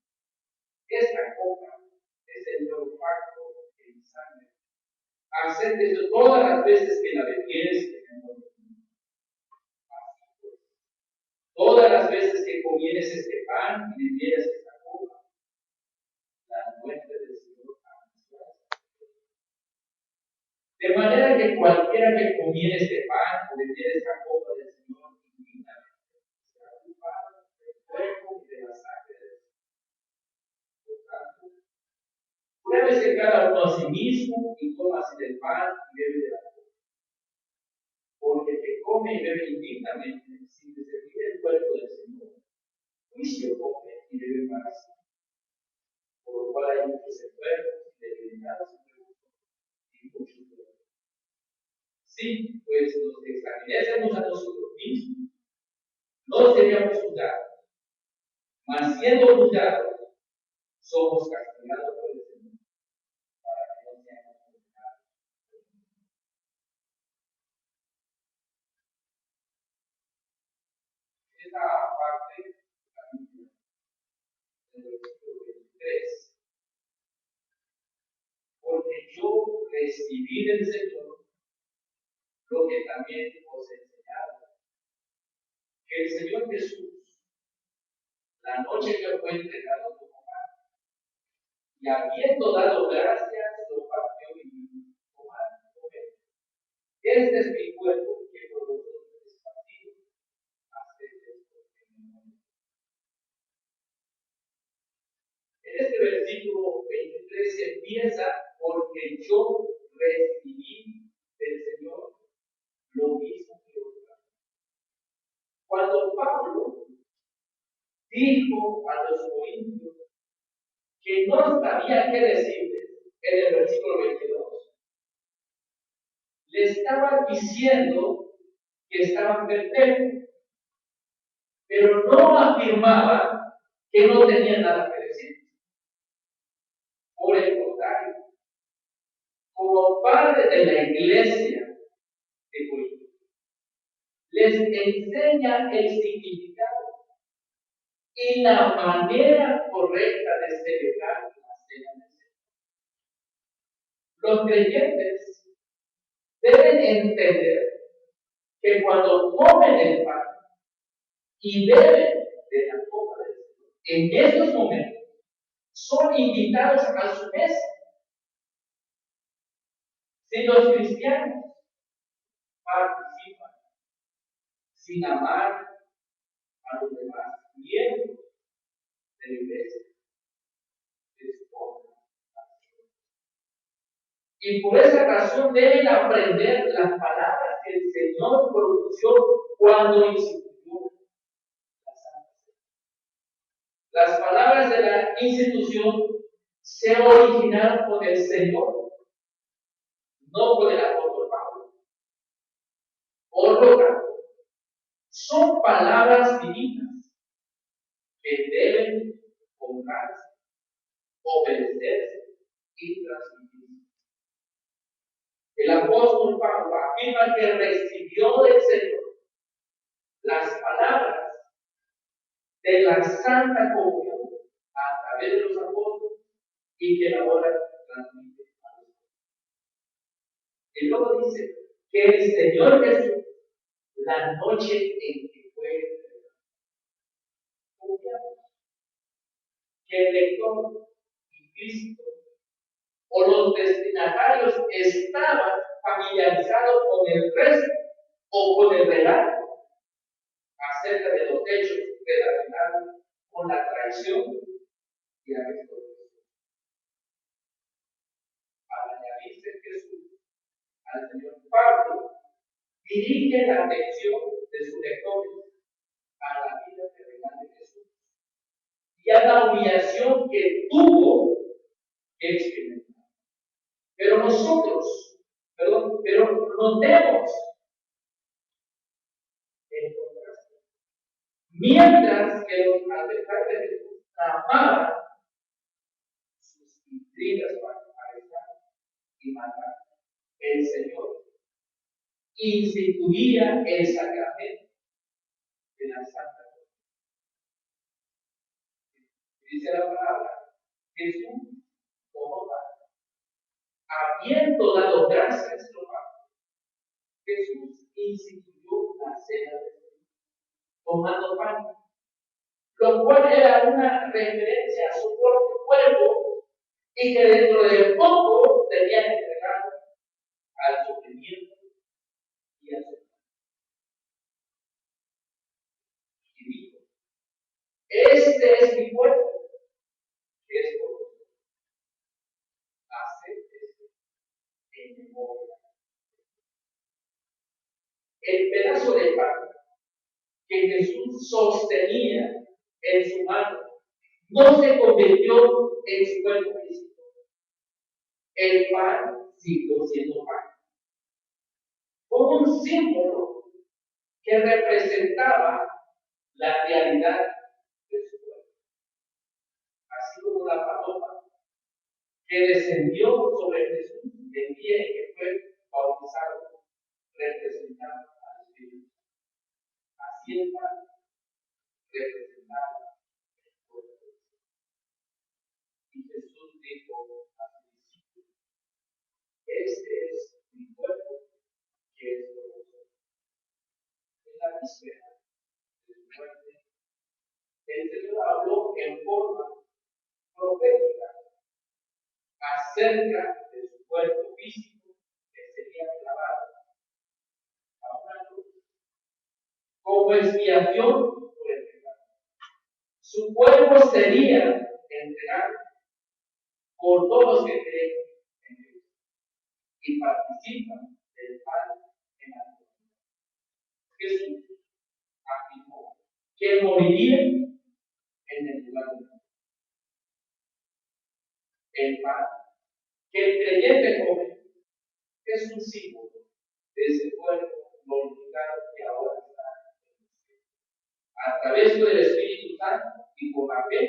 esta copa es el nuevo pacto en mi sangre. Haced esto todas las veces que la bebiereis en memoria de mí. Así pues, todas las veces que comieres este pan y bebieres esta copa, la muerte del Señor anunciarás. De manera que cualquiera que comiere este pan o bebiere esta copa del Señor indignamente será culpado del cuerpo y de la sangre del Señor. Por tanto, pruébese cada uno a sí mismo y coma así del pan y bebe de la copa. Porque el que come y bebe indignamente, sin discernir el cuerpo del Señor, juicio come y bebe para sí. Por lo cual hay muchos enfermos y debilitados entre vosotros, y muchos dolores. Sí, pues nos examinásemos a nosotros mismos, no seríamos juzgados, mas siendo juzgados, somos castigados por el Señor, para que no seamos condenados. Esta parte de la Biblia, en el versículo 23. Porque yo recibí del Señor lo que también os he enseñado, que el Señor Jesús, la noche que fue entregado como pan, y habiendo dado gracias, lo partió y dijo: tomad, comed, este es mi cuerpo que por vosotros es partido, haced esto en memoria. En este versículo 23 empieza: porque yo recibí del Señor lo mismo que os traje. Cuando Pablo dijo a los corintios que no sabía qué decirles en el versículo 22, le estaba diciendo que estaban perfectos, pero no afirmaba que no tenían nada que decir. Por el contrario, como padre de la iglesia de Corinto, les enseña el significado y la manera correcta de celebrar la cena del Señor. Los creyentes deben entender que cuando comen el pan y beben de la copa del Señor, en estos momentos son invitados a su mesa. Si los cristianos participan sin amar a los demás miembros de la iglesia, les ponen a Dios. Y por esa razón deben aprender las palabras que el Señor pronunció cuando instituyó la Santa Cena. Las palabras de la institución se originaron con el Señor, no con el apóstol Pablo. Por lo tanto, son palabras divinas que deben honrarse, obedecerse y transmitirse. El apóstol Pablo afirma que recibió del Señor las palabras de la Santa Comunión a través de los apóstoles y que ahora transmite a los demás. Y luego dice que el Señor Jesús, la noche en que fue entregado, confiamos que el lector y Cristo o los destinatarios estaban familiarizados con el resto o con el relato acerca de los hechos relacionados con la traición y arresto de Jesús. Al añadirse Jesús al Señor, Pablo dirige la atención de sus lectores a la vida terrenal de Jesús y a la humillación que tuvo que experimentar. Pero notemos el contraste. Mientras que los adversarios de Jesús tramaban sus intrigas para arrestar y matar, el Señor instituía el sacramento de la Santa Cruz. Dice la palabra: Jesús tomó pan, habiendo dado gracias, lo partió. Jesús instituyó la cena del Señor, tomando pan, lo cual era una referencia a su propio cuerpo y que dentro de poco sería entregado al sufrimiento y a su muerte. Y dijo: este es mi cuerpo, que es por vosotros. Haced esto en memoria. El pedazo de pan que Jesús sostenía en su mano no se convirtió en su cuerpo físico. El pan siguió siendo pan. Fue un símbolo que representaba la realidad de su cuerpo. Así como la paloma que descendió sobre Jesús el día en que fue bautizado, representaba al Espíritu. Así el pan representaba el cuerpo de Cristo. Y Jesús dijo a sus discípulos: este es mi cuerpo que es por vosotros. En la víspera de su muerte, el Señor habló en forma profética acerca de su cuerpo físico que sería clavado a una cruz como expiación por el pecado. Su cuerpo sería entregado por todos los que creen en Dios y participan del pan en la cruz. Jesús afirmó que moriría en el lugar de Dios. El pan que el creyente come es un símbolo de ese cuerpo glorificado que ahora está en el cielo. A través del Espíritu Santo y por la fe,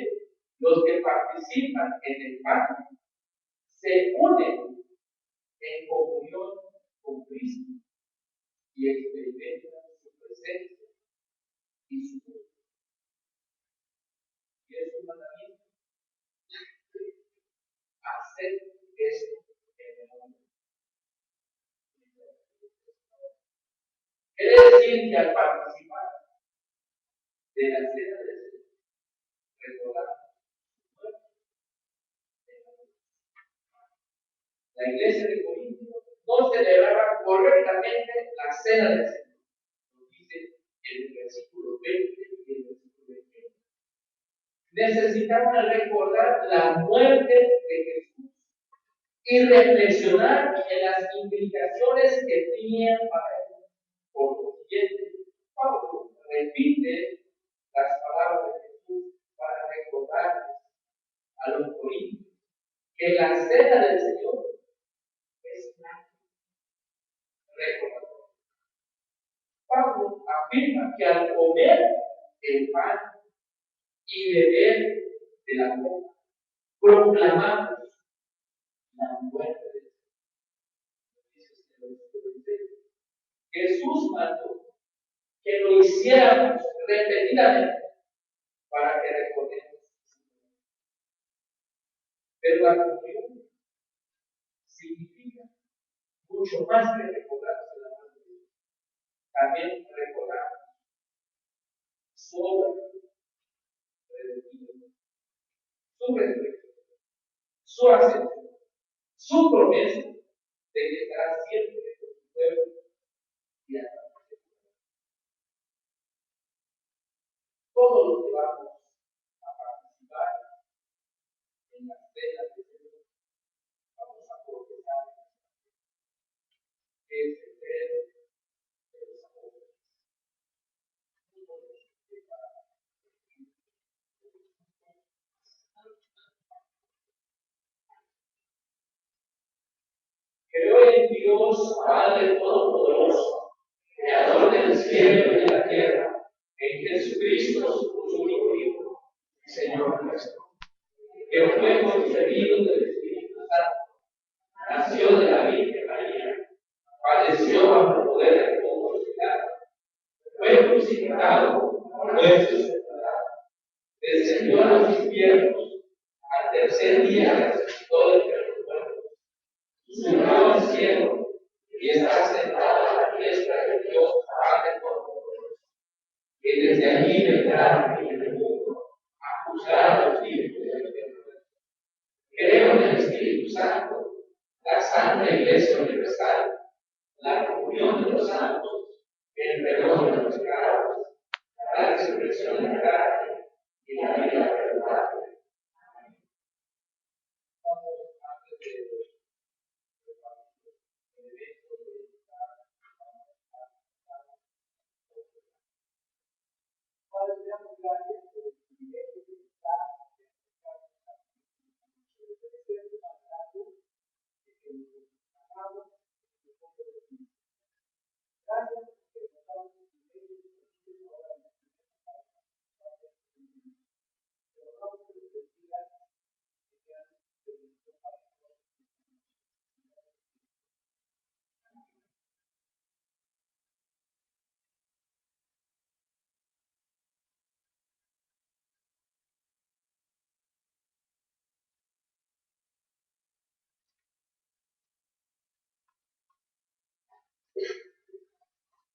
los que participan en el pan se unen en comunión con Cristo y experimentan su presencia y su poder. Y es un mandamiento: hacer esto en el nombre. Quiere decir que al participar de la cena del Señor, recordamos su muerte en la cruz. La iglesia de Corinto no celebraba correctamente la cena del Señor. Lo dice en el versículo 20 y el versículo 21. Necesitaban recordar la muerte de Jesús y reflexionar en las implicaciones que tenían para él. Por lo siguiente, Pablo repite las palabras de Jesús para recordarles a los corintios que la cena del Señor es una recordatoria. Pablo afirma que al comer el pan y beber de la copa, proclamamos la muerte de Jesús. Jesús mandó que lo hiciéramos repetidamente para que recordemos su muerte. Pero la comunión significa mucho más que recordar la muerte de Dios. También recordamos su obra redentiva, su resurrección, su ascensión, su promesa de que estará siempre con su pueblo y hasta la muerte. Todos los que vamos a participar en la cena de Dios, vamos a profesar que es el credo de los apóstoles. Creo en Dios, Padre Todopoderoso, Creador del cielo y de la tierra, en Jesucristo, su único Hijo, Señor nuestro, que fue concebido del Espíritu Santo, nació de la Virgen María, padeció bajo el poder de Poncio Pilato, fue crucificado, muerto y sepultado, descendió a los infiernos, al tercer día resucitó de entre los muertos, subió al cielo y está sentado a la diestra de Dios Padre Todopoderoso, que desde allí vendrá a fin del mundo a juzgar a los vivos y a los muertos. Creo en el Espíritu Santo, la Santa Iglesia Universal, la comunión de los santos, el perdón de los pecados, la resurrección de la carne y la vida perdurable. Amén. Antes de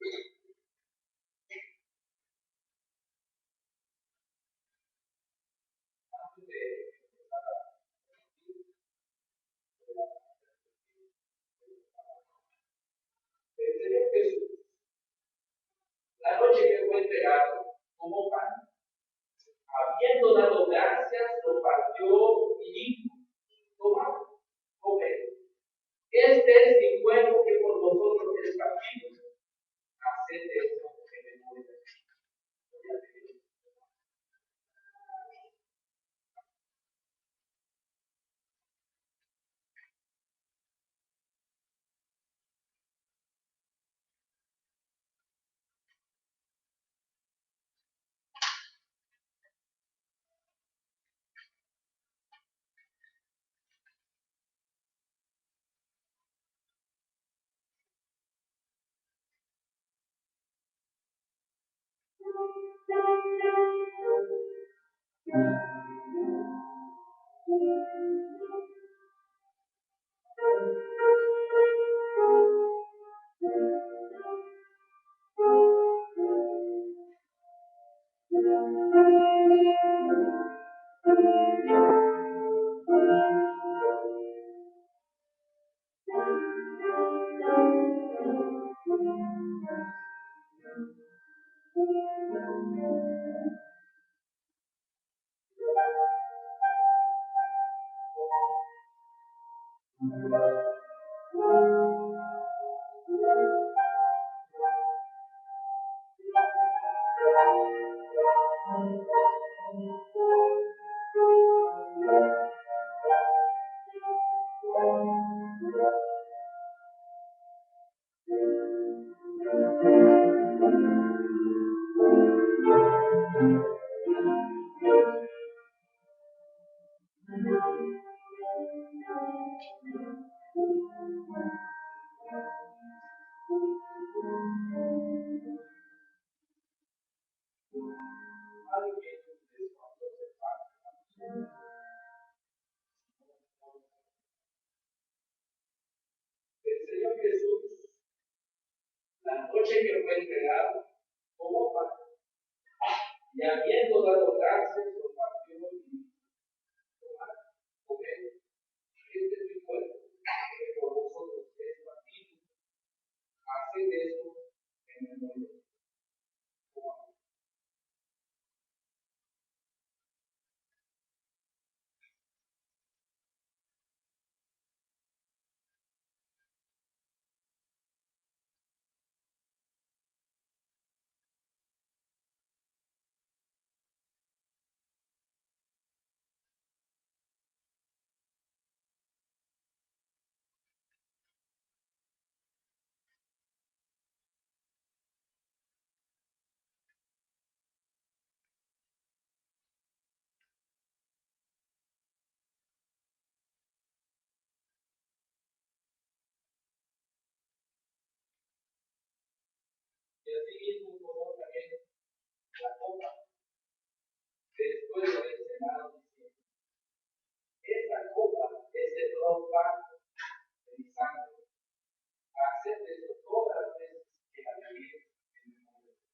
El Señor Jesús, la noche que fue entregado, tomó pan, habiendo dado gracias, lo partió y dijo: tomad, comed. Este es mi cuerpo que por vosotros es partido. Haced esto en memoria de mí. El Señor Jesús, la noche que fue entregado, tomó pan, y habiendo dado gracias, lo partió y dijo: tomad, comed. Este es mi cuerpo, que por vosotros es partido. Haced esto en memoria de mí. Y asimismo tomó también la copa, después de haber cenado, diciendo: esta copa es el nuevo pacto de mi sangre. Haced esto todas las veces que la bebiereis en memoria de mí.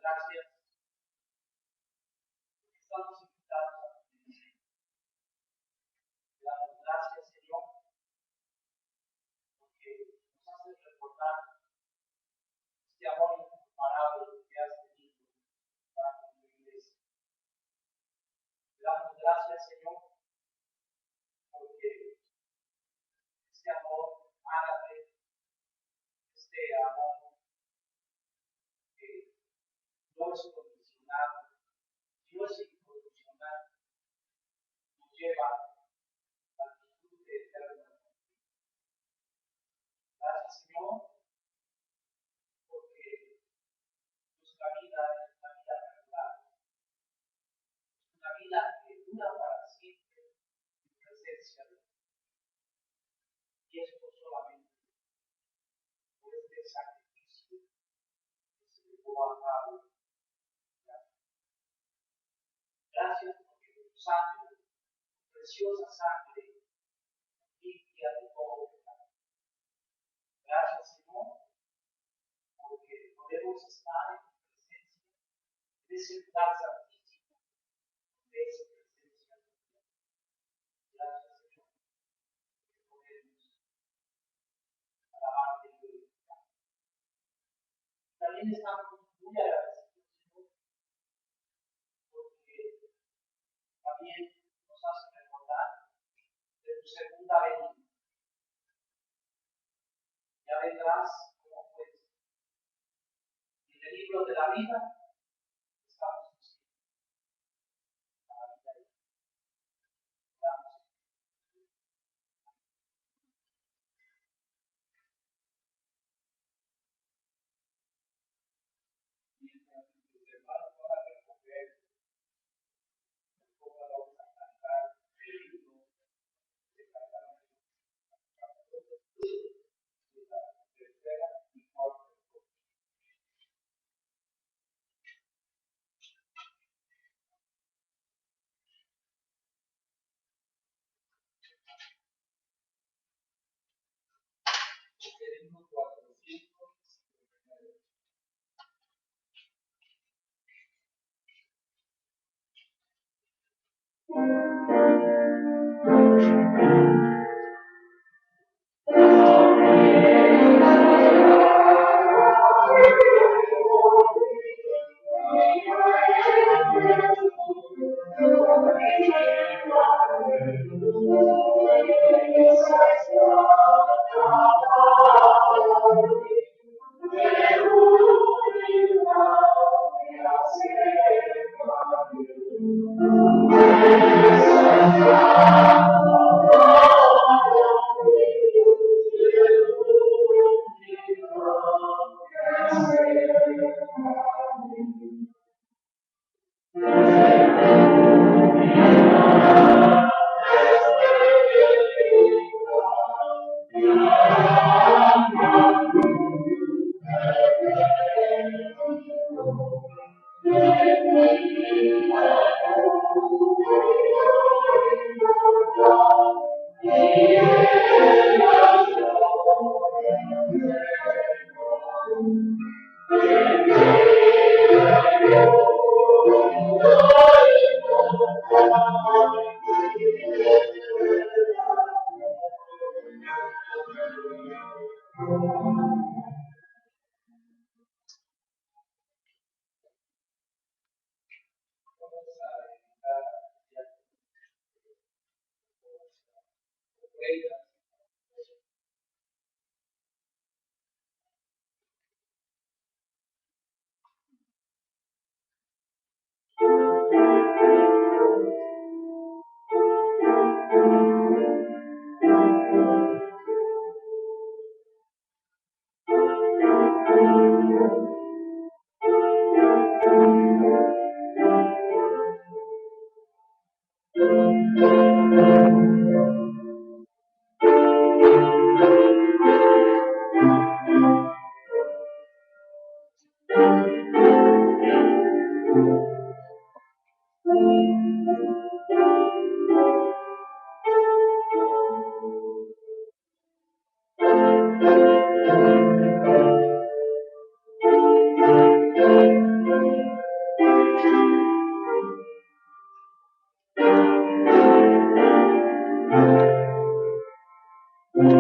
gracias. Estamos invitados a tu iglesia. Te damos gracias, Señor, porque nos haces recordar este amor incomparable que has tenido para con tu iglesia. Te damos gracias, Señor, porque este amor ágape, este amor que no es condicional, no es incondicional, nos lleva al disfrute eterno. Gracias, Señor, porque nuestra vida es una vida regular, una vida que dura para siempre en presencia de Dios. Y esto solamente por este sacrificio que se llevó a cabo. Gracias porque tu sangre, tu preciosa sangre, limpia de todo pecado. Gracias, Señor, porque podemos estar en tu presencia, en ese lugar santísimo, de esa presencia de Dios. Gracias, Señor, porque podemos alabarte y glorificarte. También estamos muy agradecidos, Señor, porque también nos hace recordar de tu segunda venida. Ya vendrás como juez. Y en el libro de la vida estamos escritos. La vida y estamos. Mientras que los hermanos van a recoger, después vamos a cantar el himno de cantar de la tercera y cuarta. El himno 459. Recibir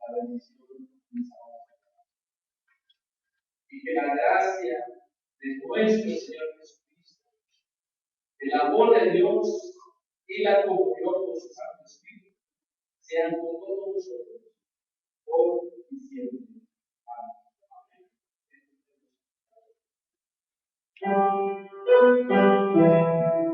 la bendición de y que la gracia de nuestro Señor Jesucristo, el amor de Dios y la comunión con su Santo Espíritu sean con todos nosotros, hoy y siempre. Amén.